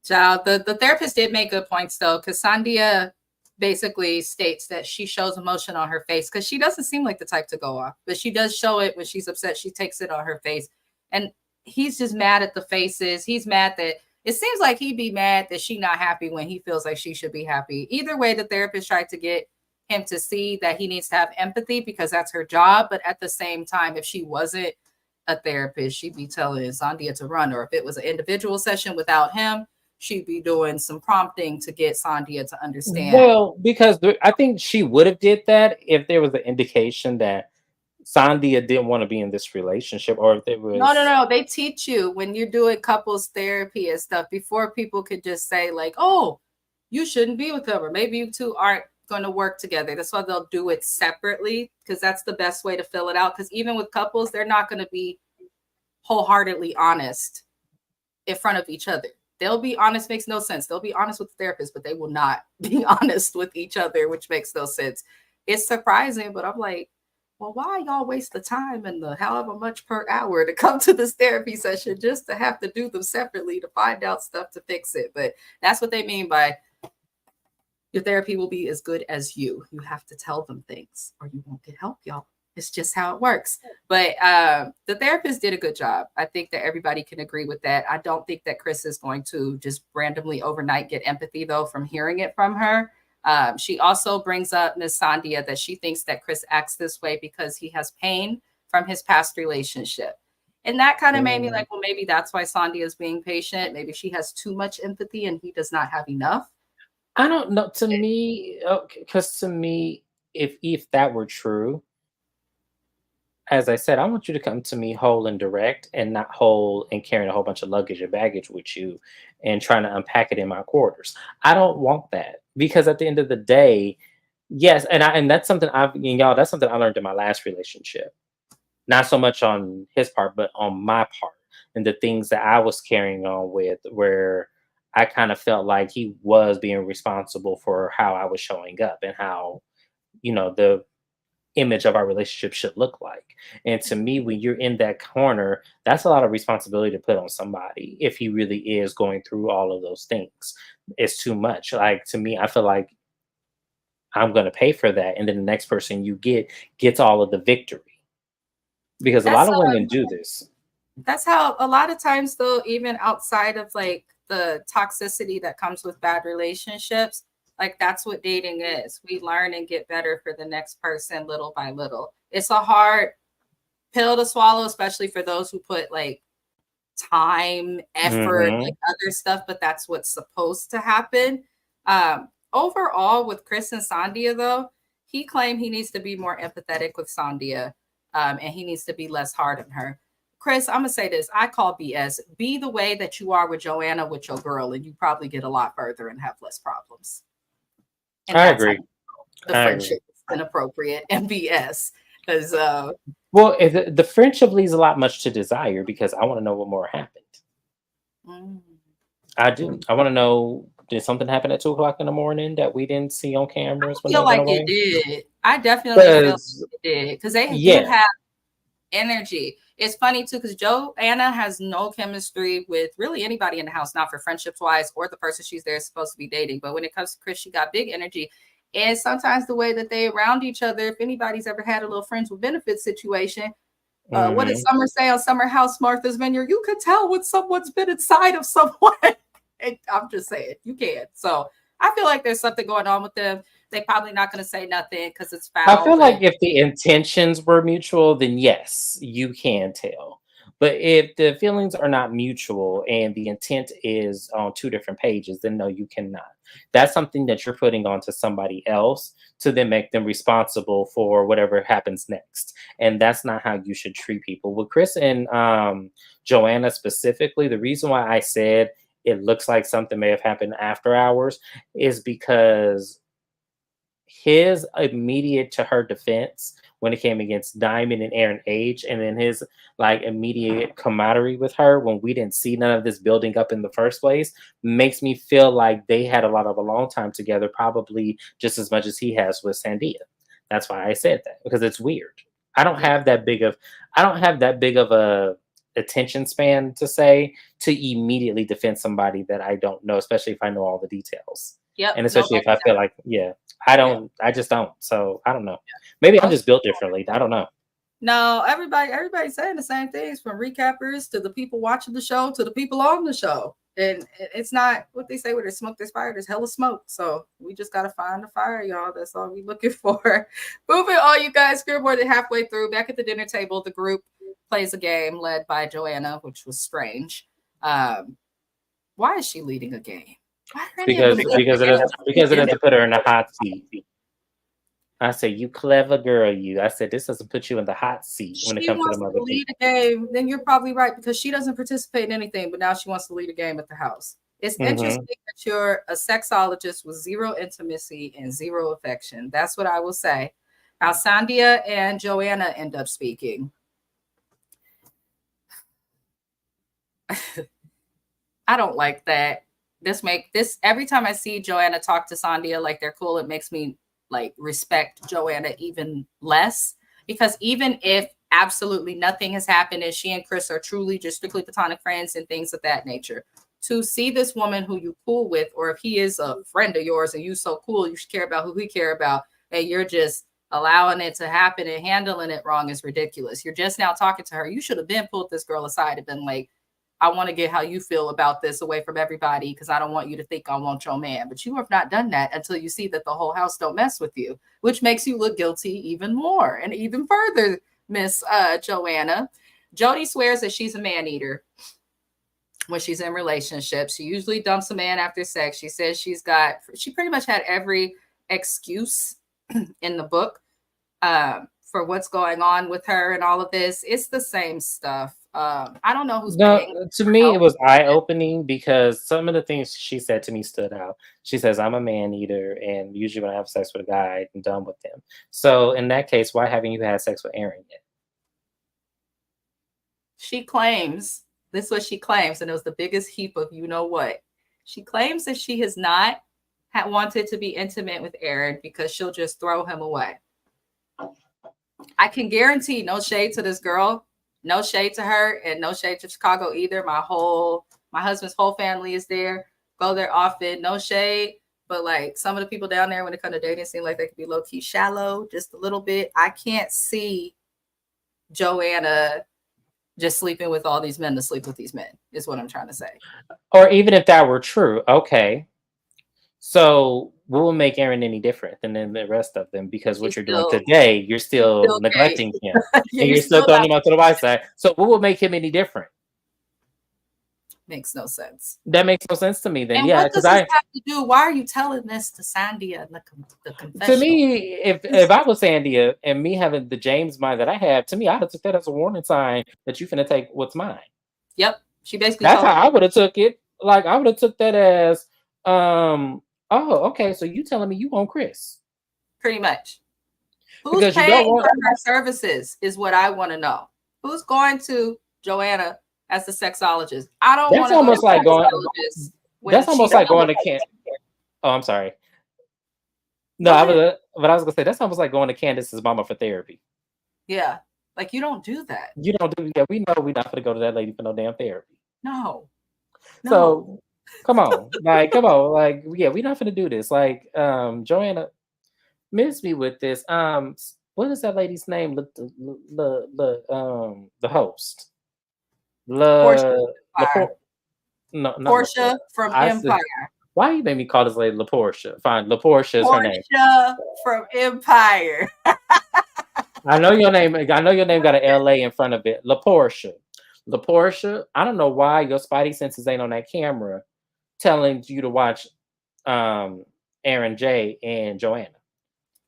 Child, the therapist did make good points though, because Sandia basically states that she shows emotion on her face because she doesn't seem like the type to go off, but she does show it when she's upset. She takes it on her face, and he's just mad at the faces. He's mad that it seems like he'd be mad that she not happy when he feels like she should be happy. Either way, the therapist tried to get him to see that he needs to have empathy because that's her job. But at the same time, if she wasn't a therapist, she'd be telling Sandia to run, or if it was an individual session without him, she'd be doing some prompting to get Sandia to understand. Well, because I think she would have did that if there was an indication that Sandia didn't want to be in this relationship, or if there No, no, was. no. They teach you when you're doing couples therapy and stuff before people could just say, like, oh, you shouldn't be with them, or maybe you two aren't going to work together. That's why they'll do it separately, because that's the best way to fill it out. Because even with couples, they're not going to be wholeheartedly honest in front of each other. They'll be honest, makes no sense. They'll be honest with the therapist, but they will not be honest with each other, which makes no sense. It's surprising, but I'm like, well, why y'all waste the time and the however much per hour to come to this therapy session just to have to do them separately to find out stuff to fix it? But that's what they mean by your therapy will be as good as you. You have to tell them things or you won't get help, y'all. It's just how it works. But the therapist did a good job. I think that everybody can agree with that. I don't think that Chris is going to just randomly overnight get empathy, though, from hearing it from her. She also brings up Miss Sandia that she thinks that Chris acts this way because he has pain from his past relationship. And that kind of made me like, well, maybe that's why Sandia is being patient. Maybe she has too much empathy and he does not have enough. I don't know. To me, because to me, if that were true, as I said, I want you to come to me whole and direct, and not whole and carrying a whole bunch of luggage and baggage with you, and trying to unpack it in my quarters. I don't want that, because at the end of the day, yes, and that's something and y'all, that's something I learned in my last relationship. Not so much on his part, but on my part, and the things that I was carrying on with, where I kind of felt like he was being responsible for how I was showing up and how, the image of our relationship should look like. And to me, when you're in that corner, that's a lot of responsibility to put on somebody if he really is going through all of those things. It's too much. Like, to me, I feel like I'm going to pay for that. And then the next person you gets all of the victory, because a That's lot of women do this. that's how a lot of times though, even outside of like the toxicity that comes with bad relationships, like that's what dating is. We learn and get better for the next person little by little. It's a hard pill to swallow, especially for those who put like time, effort, Hmm. like other stuff, but that's what's supposed to happen. Overall, with Chris and Sandia, though, he claimed he needs to be more empathetic with Sandia, and he needs to be less hard on her. Chris, I'm gonna say this: I call BS. Be the way that you are with Joanna with your girl, and you probably get a lot further and have less problems. And I that's how agree. the I agree. friendship is inappropriate and BS. Because Well, the friendship leaves a lot much to desire, because I want to know what more happened. mm, I do. I want to know, did something happen at 2 o'clock in the morning that we didn't see on cameras when feel they went like it away? did. I definitely feel Because, like it did because they do yeah. have energy. It's funny too because Joanna has no chemistry with really anybody in the house, not for friendships wise or the person she's there supposed to be dating. But when it comes to Chris, she got big energy. And sometimes the way that they around each other, if anybody's ever had a little friends with benefits situation, what did Hmm. Summer say on Summer House Martha's Vineyard? You could tell when someone's been inside of someone. And I'm just saying, you can. So I feel like there's something going on with them. They probably not going to say nothing because it's I foul, feel but like if the intentions were mutual, then yes, you can tell. But if the feelings are not mutual and the intent is on two different pages, then no, you cannot. That's something that you're putting onto somebody else to then make them responsible for whatever happens next. And that's not how you should treat people. With Chris and Joanna specifically, the reason why I said it looks like something may have happened after hours is because his immediate to her defense when it came against Diamond and Aaron Age, and then his like immediate camaraderie with her when we didn't see none of this building up in the first place makes me feel like they had a lot of a long time together, probably just as much as he has with Sandia. That's why I said that, because it's weird. I don't Yeah. have that big of I don't have that big of a attention span to say to immediately defend somebody that I don't know, especially if I know all the details. Yep. And especially if Nobody I feel does. like, yeah, Yeah. I just don't. So I don't know. Maybe I'm Most just built differently. I don't know. No, everybody's saying the same things, from recappers to the people watching the show to the people on the show. And it's not what they say, where there's smoke, there's fire, there's hella smoke. So we just gotta find the fire, y'all. That's all we looking for. Moving on, you guys. We're more than halfway through. Back at the dinner table, the group plays a game led by Joanna, which was strange. Why is she leading a game? Why are any of them leading Because a game? it doesn't put her in the hot seat. I said, you clever girl, you. I said, this doesn't put you in the hot seat when it She comes to wants them to other lead people. a game, then you're probably right, because she doesn't participate in anything, but now she wants to lead a game at the house. It's interesting that you're a sexologist with zero intimacy and zero affection. That's what I will say. How Sandia and Joanna end up speaking. I don't like that. This every time I see Joanna talk to Sandia like they're cool, it makes me like respect Joanna even less, because even if absolutely nothing has happened and she and Chris are truly just strictly platonic friends and things of that nature, to see this woman who you cool with, or if he is a friend of yours and you so cool, you should care about who he care about, and you're just allowing it to happen and handling it wrong, is ridiculous. You're just now talking to her. You should have been pulled this girl aside and been like, I want to get how you feel about this away from everybody, because I don't want you to think I want your man. But you have not done that until you see that the whole house don't mess with you, which makes you look guilty even more and even further, Miss Joanna. Jody swears that she's a man eater when she's in relationships. She usually dumps a man after sex. She says she pretty much had every excuse in the book for what's going on with her and all of this. It's the same stuff. I don't know who's paying To for me, it help. was eye opening because some of the things she said to me stood out. She says, I'm a man eater, and usually when I have sex with a guy, I'm done with him. So, in that case, why haven't you had sex with Aaron yet? She claims, this is what she claims, and it was the biggest heap of you know what. She claims that she has not wanted to be intimate with Aaron because she'll just throw him away. I can guarantee, no shade to this girl, no shade to her, and no shade to Chicago either. My husband's whole family is there. Go there often. No shade. But like some of the people down there, when it comes to dating, seem like they could be low key shallow, just a little bit. I can't see Joanna just sleeping with all these men to sleep with these men, is what I'm trying to say. Or even if that were true, okay. So, what will make Aaron any different than the rest of them? Because what She's you're doing still, today, you're she's still still gay. neglecting him, Yeah, and you're you're still still throwing not. him out to the wayside. So, what will make him any different? Makes no sense. That makes no sense to me. Then, And yeah, what because does this have to do? Why are you telling this to Sandia in the to confessional? me, if I was Sandia and me having the James mind that I have, to me, I'd have took that as a warning sign that you finna take what's mine. Yep. She basically That's told how him I would have took it. Like I would have took that as, oh, okay, so you telling me you want Chris pretty much. Who's because you paying don't for want. her services is what I want to know. Who's going to Joanna as the sexologist? I don't That's want to go to almost like the going. sexologist when That's she almost don't like know going what to camp. Oh, I'm sorry. No, Go ahead. but I was gonna say that's almost like going to Candace's mama for therapy. Yeah. Like you don't do that. You don't do. Yeah, we know we're not gonna go to that lady for no damn therapy. No. No. So come on, like yeah, we're not gonna do this. Like Joanna, miss me with this. What is that lady's name? The host. Portia La Empire. Lapor. No, not Laporte. Portia from I said, Empire. why you made me call this lady LaPortia? Fine, LaPortia is her name. Portia from Empire. I know your name. I know your name got an LA in front of it. LaPortia. LaPortia. I don't know why your spidey senses ain't on that camera, telling you to watch Aaron J and Joanna.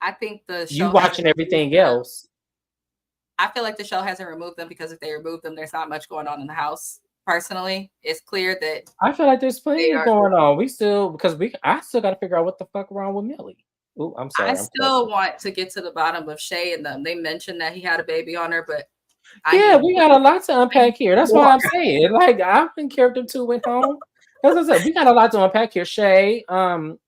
I think the You show hasn't watching removed everything them. else. I feel like the show hasn't removed them because if they remove them, there's not much going on in the house. Personally, it's clear that I feel like there's they plenty are. going on. We still I still got to figure out what the fuck wrong with Millie. Oh, I'm I sorry. I'm still cussing. want to get to the bottom of Shay and them. They mentioned that he had a baby on her, but I Yeah, need we got a lot to I need unpack here. That's why more. I'm saying, like, I've been character two went home. As I said, we got a lot to unpack here. Shay,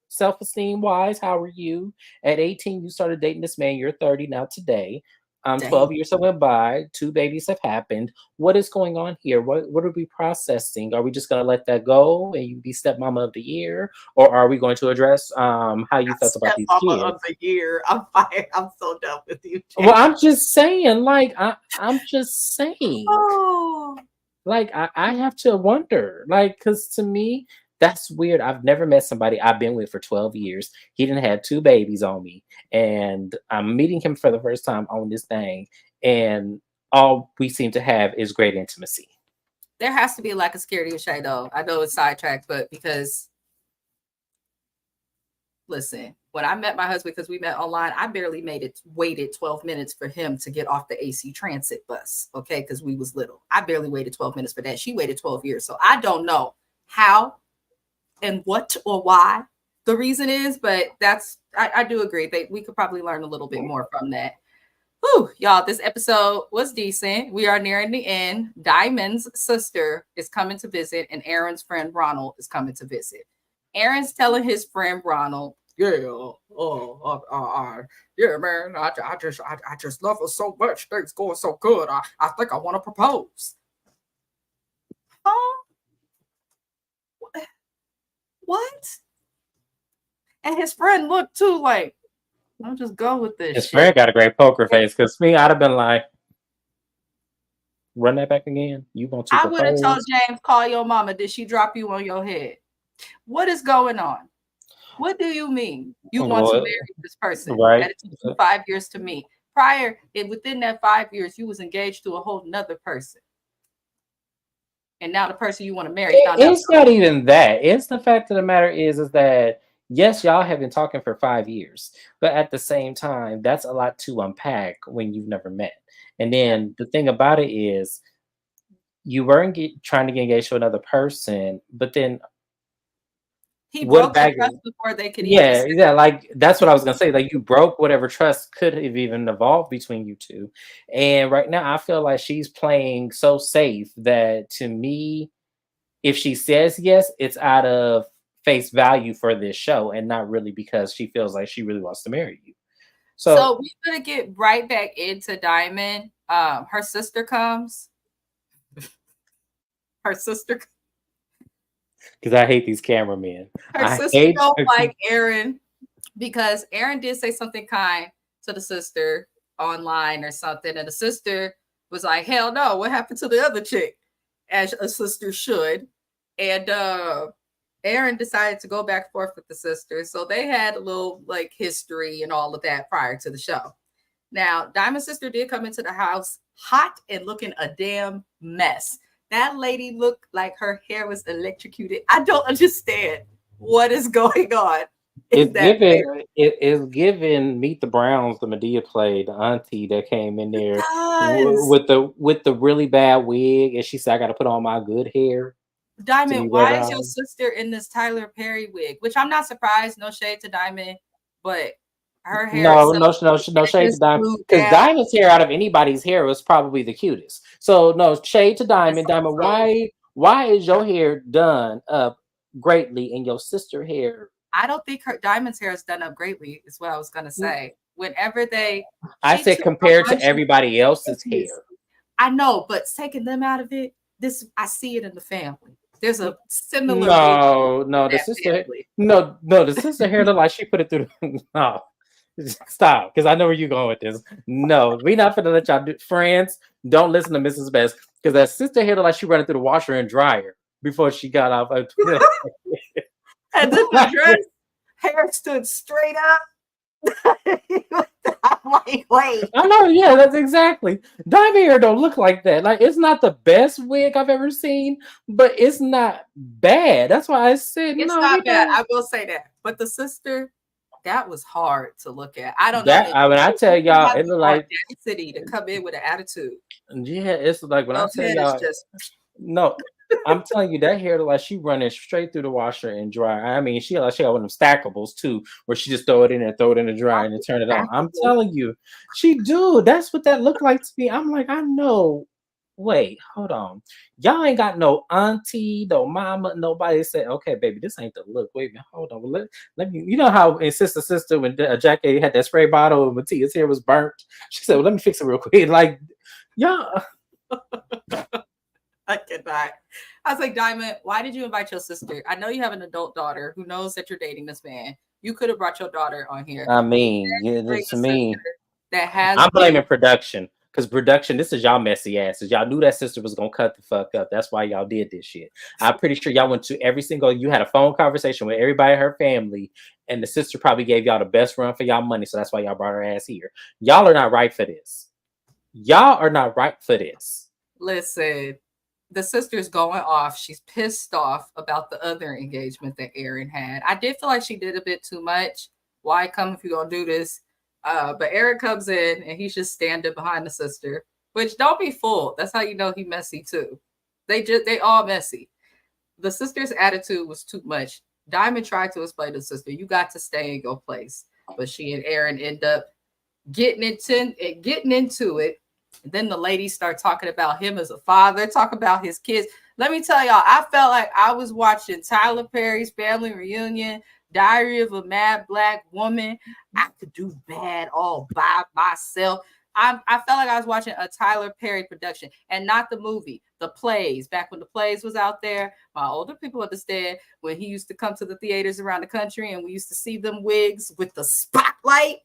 self-esteem wise, how are you? At 18, you started dating this man. You're 30 now today. 12 Dang. years have went by. Two babies have happened. What is going on here? What are we processing? Are we just gonna let that go and you be stepmama of the year, or are we going to address how you felt about these Stepmama of kids? the year. I'm fired. I'm so done with you, Well, Jay. I'm just saying, like, I'm just saying. Oh, Like I have to wonder, like, because to me, that's weird. I've never met somebody I've been with for 12 years. He didn't have two babies on me, and I'm meeting him for the first time on this thing, and all we seem to have is great intimacy. there has to be a lack of security with Shay, though. I know it's sidetracked, but because listen, when I met my husband, because we met online, I barely waited 12 minutes for him to get off the AC transit bus. Okay. Because we was little. I barely waited 12 minutes for that. She waited 12 years. So I don't know how and what or why the reason is, but I do agree that we could probably learn a little bit more from that. Whew, y'all, this episode was decent. We are nearing the end. Diamond's sister is coming to visit, and Aaron's friend Ronald is coming to visit. Aaron's telling his friend Ronald, "Yeah, yeah, man, I just love her so much. Things going so good. I think I want to propose." Huh? What? And his friend looked too like, "I'll just go with this His friend shit." got a great poker face because me, I'd have been like, run that back again. You want to I would have told propose? James, "Call your mama. Did she drop you on your head? What is going on? What do you mean you want to Well, marry this person right. that it took you 5 years to meet? Prior, and within that 5 years, you was engaged to a whole nother person. And now the person you want to marry found out. It's not even that. It's the fact of the matter is that yes, y'all have been talking for 5 years, but at the same time, that's a lot to unpack when you've never met. And Yeah. then the thing about it is, you weren't trying to get engaged to another person, but then He what broke the back? trust before they could even Yeah, say yeah, like that's what I was gonna say. Like you broke whatever trust could have even evolved between you two. And right now, I feel like she's playing so safe that to me, if she says yes, it's out of face value for this show and not really because she feels like she really wants to marry you. So, so. We better get right back into Diamond. Her sister comes. Her sister because I hate these cameramen, her I sister hate. don't like Aaron because Aaron did say something kind to the sister online or something, and the sister was like, "Hell no! What happened to the other chick?" As a sister should, and Aaron decided to go back and forth with the sister, so they had a little like history and all of that prior to the show. Now, Diamond's sister did come into the house hot and looking a damn mess. That lady looked like her hair was electrocuted. I don't understand what is going on in It's that given. hair. It is given. Meet the Browns. The Medea played the auntie that came in there Does with the really bad wig, and she said, "I got to put on my good hair to Diamond, be why is your Rev." sister in this Tyler Perry wig? Which I'm not surprised, no shade to Diamond, but her hair No, itself, no, no, no it shade to just Diamond. glued Because down. Diamond's hair out of anybody's hair was probably the cutest. So no shade to That's Diamond. Diamond, also, why is your hair done up greatly and your sister hair? I don't think her Diamond's hair is done up greatly, is what I was gonna say. Whenever I she said took a compared to bunch of everybody else's pictures. hair. I know, but taking them out of it, I see it in the family. There's a similar vision No, in no, the that sister, family. no, no, the sister hair look like she put it through. No, stop, because I know where you're going with this. No, we not finna let y'all do. Friends, don't listen to Mrs. Best because that sister hair look like she running through the washer and dryer before she got off. And then the dress hair stood straight up. I'm like, wait. I know, yeah, that's exactly. Diamond hair don't look like that. Like it's not the best wig I've ever seen, but it's not bad. That's why I said It's no. We not bad. don't. I will say that. But the sister, that was hard to look at. I don't know. That I mean, I tell You y'all, have it the look like audacity to come in with an attitude. yeah. It's like when I Your tell head is y'all, just no. I'm telling you, that hair look like she running straight through the washer and dryer. I mean, she got one of them stackables too, where she just throw it in and throw it in the dryer and then turn it on. I'm Stackable. telling you, she do. That's what that looked like to me. I'm like, I know. Wait, hold on. Y'all ain't got no auntie, no mama, nobody said, okay, baby, this ain't the look. Wait a minute, hold on. Well, let me, you know how in Sister, when Jackie had that spray bottle and Matia's hair was burnt, she said, well, let me fix it real quick. Like, y'all, I cannot. I was like, Diamond, why did you invite your sister? I know you have an adult daughter who knows that you're dating this man. You could have brought your daughter on here. I mean, You yeah, bring that's a sister me. that has I'm kids. blaming production because production, this is y'all messy asses. Y'all knew that sister was gonna cut the fuck up. That's why y'all did this shit. I'm pretty sure y'all went to every single. You had a phone conversation with everybody in her family, and the sister probably gave y'all the best run for y'all money. So that's why y'all brought her ass here. Y'all are not right for this. Y'all are not right for this. Listen, the sister's going off. She's pissed off about the other engagement that Aaron had. I did feel like she did a bit too much. Why come if you're gonna do this? But Aaron comes in and he's just standing behind the sister. Which don't be fooled. That's how you know he messy too. They all messy. The sister's attitude was too much. Diamond tried to explain to the sister, you got to stay in your place. But she and Aaron end up getting into it. And then the ladies start talking about him as a father, talk about his kids. Let me tell y'all, I felt like I was watching Tyler Perry's Family Reunion, Diary of a Mad Black Woman. I could do bad all by myself. I felt like I was watching a Tyler Perry production and not the movie, the plays. Back when the plays was out there, my older people understand when he used to come to the theaters around the country and we used to see them wigs with the spotlight.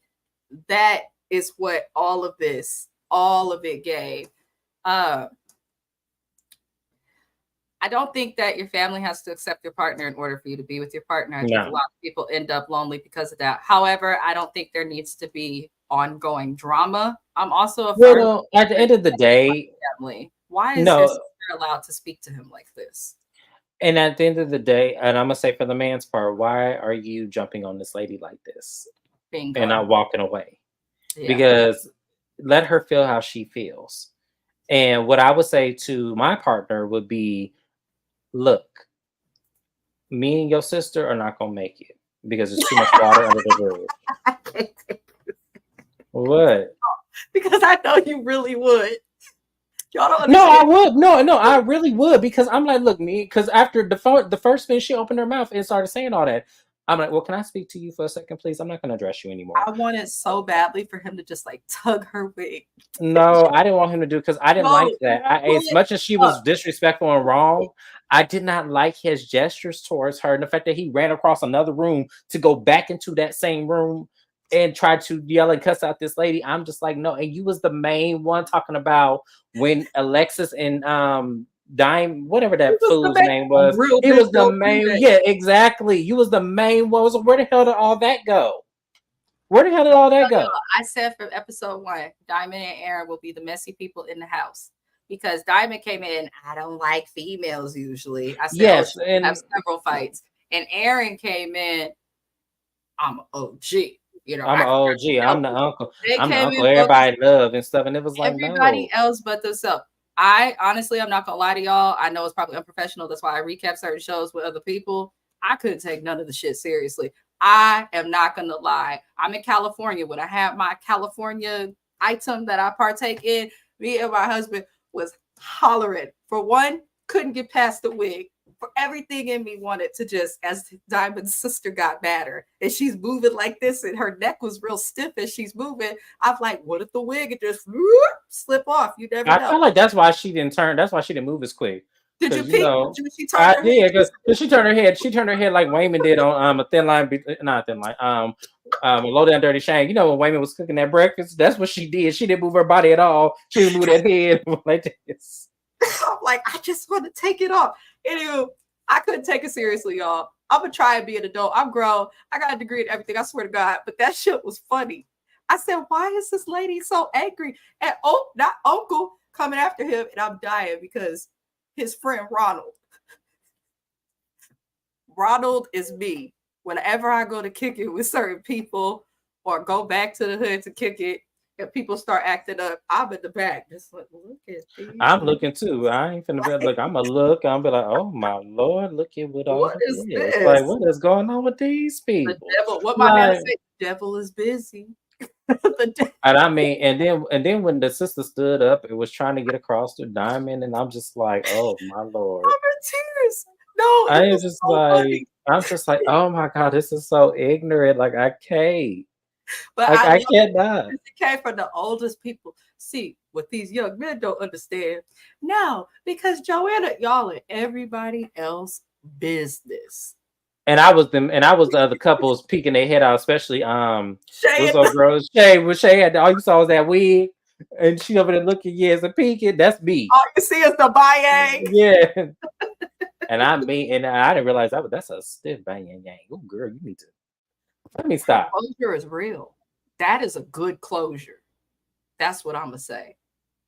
That is what all of it gave. Uh, I don't think that your family has to accept your partner in order for you to be with your partner. I think a No. lot of people end up lonely because of that. However, I don't think there needs to be ongoing drama. I'm also a firm Well, at the end of the day, family. Why is your no. sister allowed to speak to him like this? And at the end of the day, and I'm gonna say for the man's part, why are you jumping on this lady like this and Bingo. not walking away? Yeah. Because let her feel how she feels. And what I would say to my partner would be, look, me and your sister are not gonna make it because there's too much water under the bridge. What? Because I know you really would. Y'all don't No, I understand. would. No, I really would because I'm like, look, me, because after the first minute she opened her mouth and started saying all that, I'm like, well, can I speak to you for a second, please? I'm not gonna address you anymore. I wanted so badly for him to just like tug her wig. No, I didn't want him to do because I didn't like No, that. pull As it much as she up. was disrespectful and wrong, I did not like his gestures towards her, and the fact that he ran across another room to go back into that same room and try to yell and cuss out this lady. I'm just like, no. And you was the main one talking about when Alexis and Dime, whatever He that was the fool's man. name A was, real he bitch was the don't do main. that. Yeah, exactly. You was the main one. So where the hell did all that go? Where the hell did all that go? I said from episode 1, Diamond and Aaron will be the messy people in the house because Diamond came in. I don't like females usually. I said, oh, Yes, she will have and several fights. And Aaron came in. I'm an OG. You know, I'm I an can OG. help I'm the you. uncle. They I'm the came uncle in focused everybody love and stuff. And it was like, everybody no. else but themselves. I honestly, I'm not gonna lie to y'all. I know it's probably unprofessional. That's why I recap certain shows with other people. I couldn't take none of the shit seriously. I am not gonna lie. I'm in California. When I have my California item that I partake in, me and my husband was hollering. For one, couldn't get past the wig. For everything in me wanted to just, as Diamond's sister got madder, and she's moving like this, and her neck was real stiff as she's moving. I'm like, what if the wig could just slip off? You never I know. felt like that's why she didn't turn. That's why she didn't move as quick. Did you Because peek? She turned I her head. did. Because she turned her head. She turned her head like Wayman did on a thin line, not a thin line. Low down dirty Shane. You know when Wayman was cooking that breakfast, that's what she did. She didn't move her body at all. She didn't move that head like this. I'm like, I just want to take it off. Anywho, I couldn't take it seriously, y'all. I'm gonna try and be an adult. I'm grown. I got a degree in everything. I swear to God. But that shit was funny. I said, why is this lady so angry? And oh, not uncle coming after him, and I'm dying because his friend Ronald is me. Whenever I go to kick it with certain people or go back to the hood to kick it, and people start acting up, I'm in the back, just like, look at these. I'm looking too. I ain't finna be look. I'm gonna look. I'm be like, oh my lord, look at what all What of is this. Like, this? what is going on with these The people? devil. What my nana Like, say? The devil is busy. The devil. and I mean, and then when the sister stood up, it was trying to get across the diamond, and I'm just like, oh my lord. I'm in tears. No, I it am was just so like, funny. I'm just like, oh my god, this is so ignorant. Like, I can't. But Like, I I love it cannot. because it came from the oldest people. See, what these young men don't understand. No, because Joanna, y'all are everybody else business. And I was the other couples peeking their head out, especially Shay what's and up, girl? Shay, when Shay had all you saw was that wig, and she over there looking, yes, and peeking. That's me. all you see is the bayang. Yeah. And I didn't realize that's a stiff bang yang. Oh, girl, you need to let me Her stop. closure is real. That is a good closure. That's what I'm gonna say.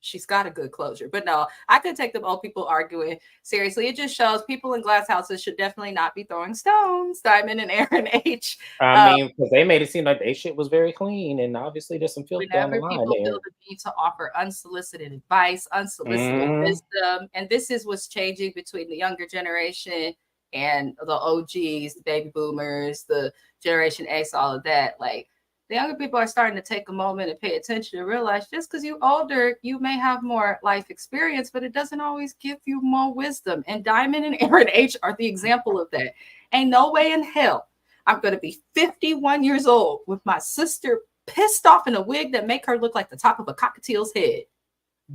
She's got a good closure. But no, I could take them old people arguing seriously. It just shows people in glass houses should definitely not be throwing stones. Diamond and Aaron H. I Um, mean, because they made it seem like their shit was very clean, and obviously there's some filth down the Whenever line people feel there. the need to offer unsolicited advice, unsolicited Hmm. wisdom, and this is what's changing between the younger generation and the OGs, the baby boomers, the Generation X, all of that. Like the younger people are starting to take a moment and pay attention and realize just because you're older, you may have more life experience, but it doesn't always give you more wisdom. And Diamond and Aaron H are the example of that. Ain't no way in hell I'm going to be 51 years old with my sister pissed off in a wig that make her look like the top of a cockatiel's head,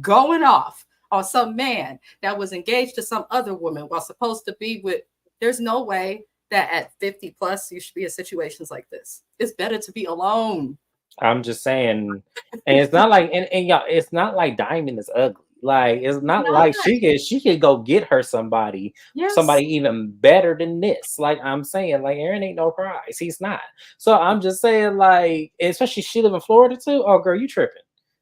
going off on some man that was engaged to some other woman while supposed to be with. There's no way that at 50 plus you should be in situations like this. It's better to be alone. I'm just saying, and it's not like and y'all, it's not like Diamond is ugly. Like it's It's not not. like she could go get her Yes. somebody even better than this. Like I'm saying, like Aaron ain't no prize. He's not. So I'm just saying, like, especially she live in Florida too. Oh girl, you tripping.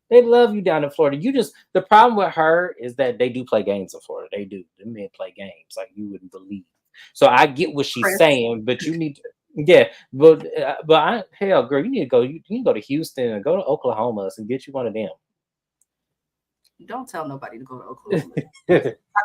They love you down in Florida. You just the problem with her is that they do play games in Florida. They do. The men play games like you wouldn't believe. So I get what she's Chris, saying, but you need to, yeah, hell, girl, you need to go. You need to go to Houston and go to Oklahoma and get you one of them. don't tell nobody to go to Oklahoma.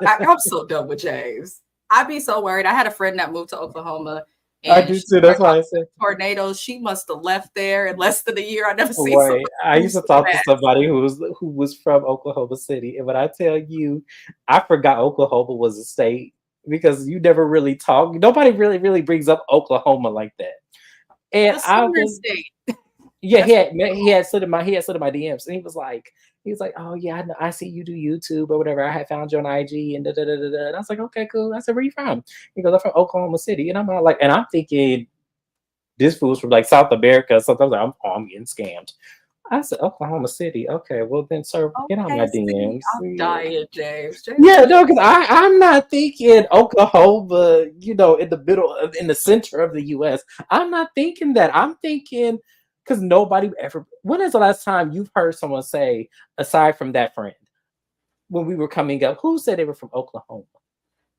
I'm so done with James. I'd be so worried. I had a friend that moved to Oklahoma I and do she too. That's started why talking I said. about tornadoes. She must have left there in less than a year. I never seen Wait, somebody I move used to so talk to fast. somebody who was from Oklahoma City, and when I tell you, I forgot Oklahoma was a state because you never really talk. Nobody really brings up Oklahoma like that. And The I Sunrise was State. Yeah, That's what he had slid in my DMs, and he was like, oh yeah, I see you do YouTube or whatever. I had found you on IG and da da da da. Da. And I was like, okay, cool. I said, where you from? He goes, I'm from Oklahoma City, and I'm all like, and I'm thinking this fool's from like South America. Sometimes like, I'm getting scammed. I said Oklahoma City. Okay, well then, sir, get on my okay. See, DMs. I'm dying, James. James is Yeah, good. no, because I'm not thinking Oklahoma, in the in the center of the US. I'm not thinking that. I'm thinking because nobody ever. When is the last time you've heard someone say, aside from that friend, when we were coming up, who said they were from Oklahoma?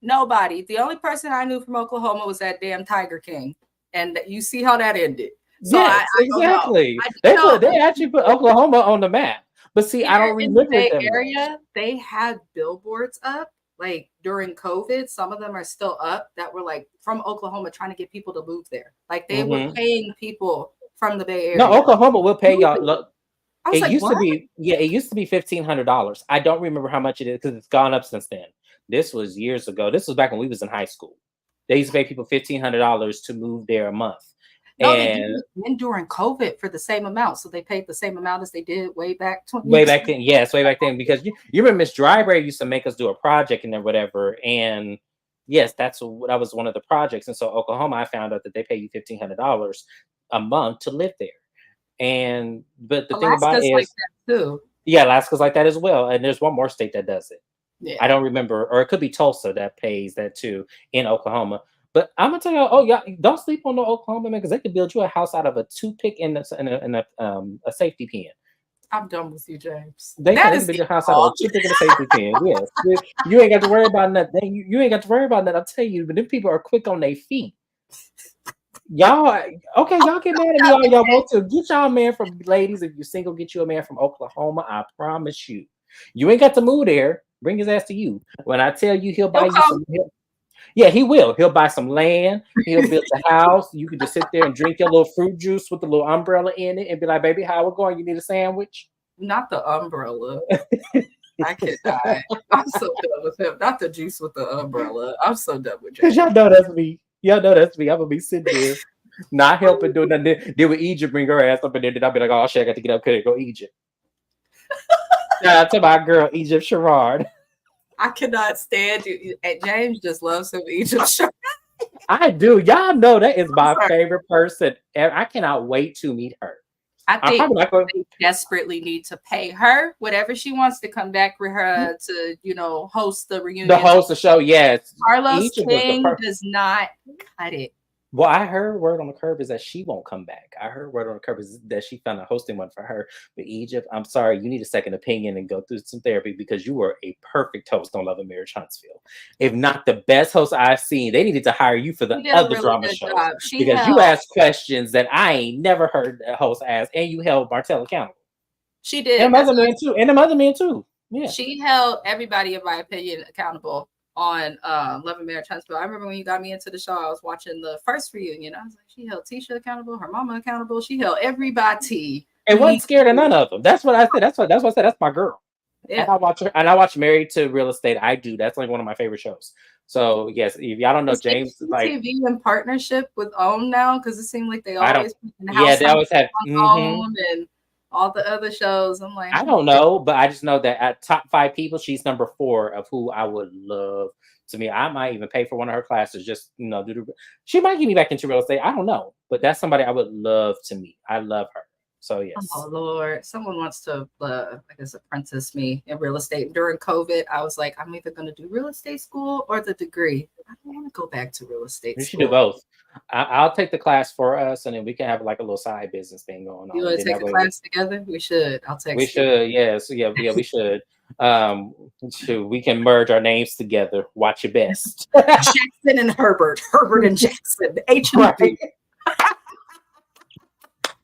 Nobody. The only person I knew from Oklahoma was that damn Tiger King, and you see how that ended. So I Yes, don't know. exactly. I do know They actually put Oklahoma on the map. But see, here I don't in the remember Bay them though. Area, they had billboards up like during COVID. Some of them are still up that were like from Oklahoma trying to get people to move there. Like they were Hmm. paying people from the Bay No, Area. Oklahoma will pay Move y'all. it. Look, I was it like, used to what? be, yeah, it used to be $1,500. I don't remember how much it is because it's gone up since then. This was years ago. This was back when we was in high school. They used to pay people $1,500 to move there a month, No, they did and it again during COVID for the same amount. So they paid the same amount as they did way back 20 way years back ago. then, yes, way back then, because you remember Miss Dryberry used to make us do a project and then whatever, and yes, that was one of the projects. And so Oklahoma, I found out that they pay you $1,500 a month to live there. And but the thing about it Alaska's like is, that too. yeah, Alaska's like that as well. And there's one more state that does it. I Yeah. don't remember, or it could be Tulsa that pays that too in Oklahoma. But I'm gonna tell you, oh yeah, don't sleep on the Oklahoma man, because they could build you a house out of a toothpick and a safety pin. I'm done with you, James. They can That they can is build the your house out of a all. toothpick and a safety pin. Yes, you ain't got to worry about nothing. You ain't got to worry about that. I'll tell you. But then people are quick on their feet. Y'all, okay, y'all get mad at me all y'all want to. Get y'all a man from ladies. If you're single, get you a man from Oklahoma. I promise you. You ain't got to move there. Bring his ass to you. When I tell you he'll buy He'll you come. some, yeah, he will. He'll buy some land. He'll build a house. You can just sit there and drink your little fruit juice with a little umbrella in it and be like, baby, how it going? You need a sandwich? Not the umbrella. I cannot. I'm so done with him. Not the juice with the umbrella. I'm so done with Because James. y'all know that's me. Y'all know that's me. I'm going to be sitting there not helping do nothing. Then with Egypt, bring her ass up in there. Then I'll be like, oh shit, I got to get up here and go Egypt. Shout out to my girl, Egypt Sherrard. I cannot stand you. James just loves him Egypt. I do. Y'all know that is my Sorry. favorite person. And I cannot wait to meet her. I I'm think probably not going. they desperately need to pay her whatever she wants to come back for her to, host the The reunion. host of the show, yes. Carlos Egypt was the King perfect. does not cut it. Well, I heard word on the curb is that she won't come back. I heard word on the curb is that she found a hosting one for her. But Egypt, I'm sorry, you need a second opinion and go through some therapy because you were a perfect host on Love and Marriage Huntsville. If not the best host I've seen, they needed to hire you for the She did a other really drama good shows job. She because you held, asked questions that I ain't never heard a host ask, and you held Martell accountable. she And did. the other man too. And the other man too. Yeah. She held everybody, in my opinion, accountable on Love and Marriage Huntsville. I remember when you got me into the show, I was watching the first reunion. I was like, she held Tisha accountable, her mama accountable. She held everybody. And wasn't scared of none of them. That's what I said. That's what I said. That's my girl. Yeah. And I watch her, and I watch Married to Real Estate. I do. That's like one of my favorite shows. So yes, if y'all don't know, Is James is like TV in partnership with OWN now? Because it seemed like they I don't. always put in Yeah, House they Hunters always have. on OWN and all the other shows. I'm like, I don't know, but I just know that at top 5 people, she's number 4 of who I would love to meet. I might even pay for one of her classes. Just do the. She might get me back into real estate. I don't know, but that's somebody I would love to meet. I love her. So oh yes. Lord, someone wants to, I guess, apprentice me in real estate. During COVID, I was like, I'm either going to do real estate school or the degree. I don't want to go back to real estate We should do school. both. I'll take the class for us, and then we can have like a little side business thing going You on. And want to then take that a way class together? We should. I'll we text you. should. Yes. Yeah. Yeah. We should. Um, we can merge our names together. Watch your best. Jackson and Herbert. Herbert and Jackson. H and Right. B.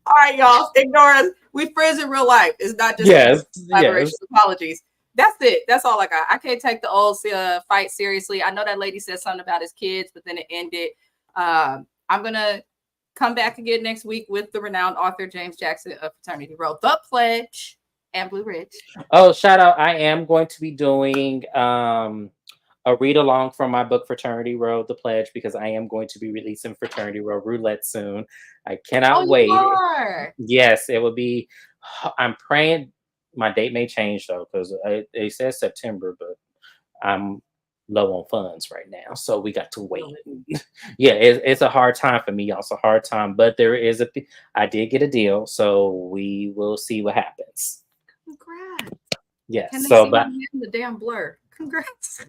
All right, y'all. Ignore us. We friends in real life. It's not just Yes. collaboration. Yes. Apologies. That's it. That's all I got. I can't take the old fight seriously. I know that lady said something about his kids, but then it ended. I'm gonna come back again next week with the renowned author James Jackson of Fraternity Row, The Pledge, and Blue Ridge. Oh, shout out! I am going to be doing a read along from my book Fraternity Row, The Pledge, because I am going to be releasing Fraternity Row Roulette soon. I Oh, cannot you wait. are. Yes, it will be. I'm praying my date may change though, because it says September, but I'm low on funds right now, so we got to wait. Yeah, it's a hard time for me, y'all. It's a hard time, but I did get a deal, so we will see what happens. Congrats. Yes, Can they so see but me in the damn blur? Congrats.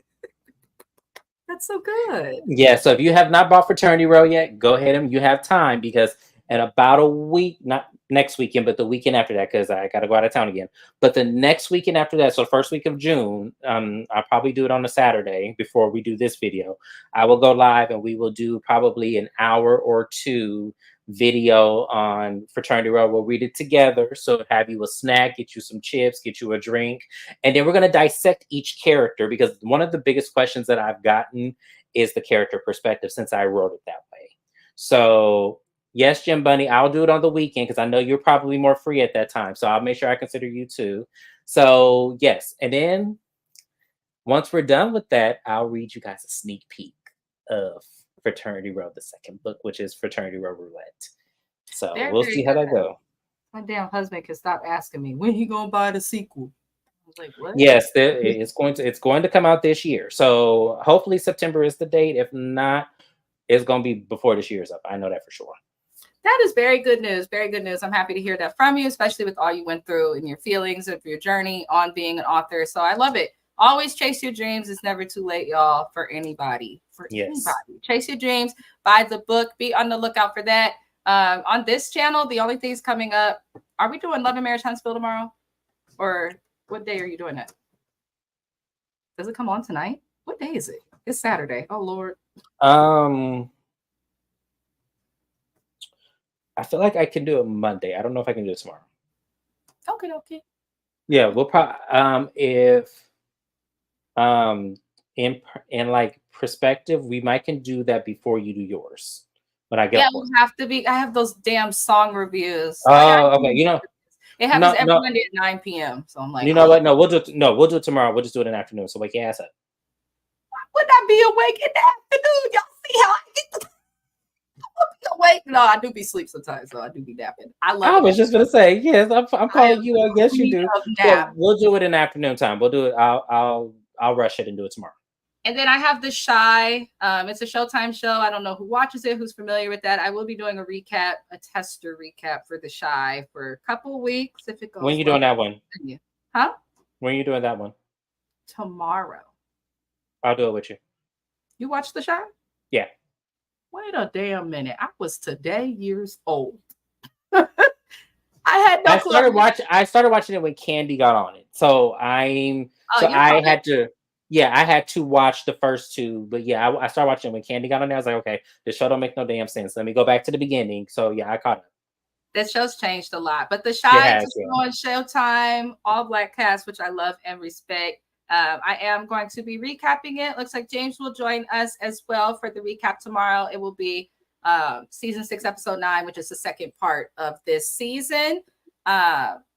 That's so good. yeah, so if you have not bought Fraternity Row yet, go ahead and you have time because in about a week, not next weekend, but the weekend after that, because I got to go out of town again. But the next weekend after that, so first week of June, I'll probably do it on a Saturday before we do this video. I will go live and we will do probably an hour or two video on Fraternity Row. We'll read it together. So have you a snack, get you some chips, get you a drink, and then we're going to dissect each character because one of the biggest questions that I've gotten is the character perspective since I wrote it that way. So yes, Jim Bunny, I'll do it on the weekend because I know you're probably more free at that time. So I'll make sure I consider you too. So yes, and then once we're done with that, I'll read you guys a sneak peek of Fraternity Row, the second book, which is Fraternity Row Roulette. So Very, we'll very see how good. that go. My damn husband can stop asking me when he gonna buy the sequel. I was like, what? Yes, it's going to come out this year. So hopefully September is the date. If not, it's going to be before this year's up. I know that for sure. That is very good news. Very good news. I'm happy to hear that from you, especially with all you went through and your feelings of your journey on being an author. So I love it. Always chase your dreams. It's never too late, y'all, for anybody. For anybody. Chase your dreams. Buy the book. Be on the lookout for that. On this channel, the only things coming up, are we doing Love and Marriage Huntsville tomorrow? Or what day are you doing it? Does it come on tonight? What day is it? It's Saturday. Oh, Lord. I feel like I can do it Monday. I don't know if I can do it tomorrow. Okay. Yeah, we'll probably if um in like perspective, we might can do that before you do yours when I get Yeah, off it work. would have to be. I have those damn song reviews. I Oh, do okay. music reviews. It happens No, every no, Monday at 9 p.m. So I'm like, you know oh, what? No, we'll do it tomorrow. We'll just do it in the afternoon. So wake your ass up. would I be awake in the afternoon? Y'all see how I get to be awake? No, I do be sleep sometimes, so I do be napping. I love I it. was just gonna say yes. I'm I am calling you. I the guess you queen do. of Yeah, nap. we'll do it in afternoon time. We'll do it. I'll rush it and do it tomorrow. And then I have The Shy. It's a Showtime show. I don't know who watches it, who's familiar with that. I will be doing a recap, a tester recap for The Shy for a couple weeks if it When goes you well. doing that one? Huh? When you doing that one? Tomorrow. I'll do it with you. You watch The Shy? Yeah. Wait a damn minute. I was today years old. I had no clue. I started watching it when Candy got on it. Oh, So you caught it. I had to watch the first two. But yeah, I started watching it when Candy got on there. I was like, okay, the show don't make no damn sense. Let me go back to the beginning. So yeah, I caught it. That show's changed a lot. But The It Shy is a has, show on Showtime, all black cast, which I love and respect. I am going to be recapping it. Looks like James will join us as well for the recap tomorrow. It will be season 6, episode 9, which is the second part of this season.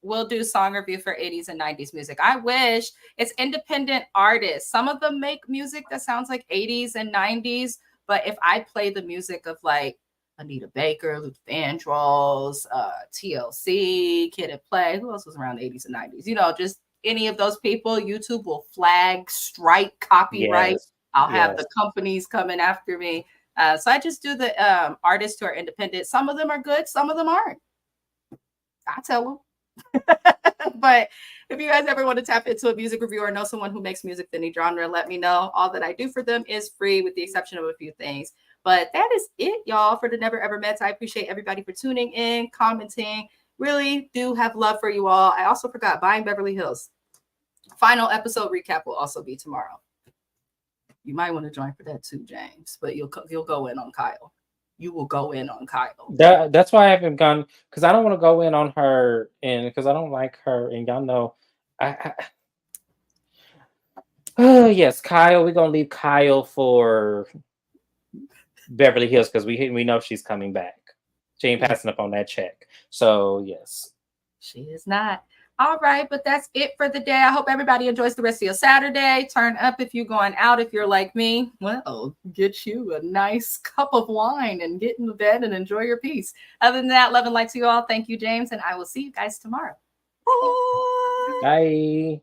We'll do song review for 80s and 90s music. I wish it's independent artists. Some of them make music that sounds like 80s and 90s, but if I play the music of like Anita Baker, Luther Vandross, TLC, Kid and Play. Who else was around the 80s and 90s? You know, just any of those people, YouTube will flag, strike, copyright. Yes. I'll have the Yes. companies coming after me. So I just do the artists who are independent. Some of them are good, some of them aren't. I tell them. But if you guys ever want to tap into a music review or know someone who makes music in any genre, let me know. All that I do for them is free with the exception of a few things. But that is it, y'all, for the Never Ever Mets. I appreciate everybody for tuning in, commenting. Really do have love for you all. I also forgot Buying Beverly Hills. Final episode recap will also be tomorrow. You might want to join for that too, James, but you'll go in on Kyle. You will go in on Kyle. That's why I haven't gone, because I don't want to go in on her, and because I don't like her, and y'all know oh yes, Kyle. We're gonna leave Kyle for Beverly Hills because we know she's coming back. She ain't passing up on that check. So yes. She is not. All right, but that's it for the day. I hope everybody enjoys the rest of your Saturday. Turn up if you're going out. If you're like me, well, get you a nice cup of wine and get in the bed and enjoy your peace. Other than that, love and light to you all. Thank you, James, and I will see you guys tomorrow. Bye. Bye.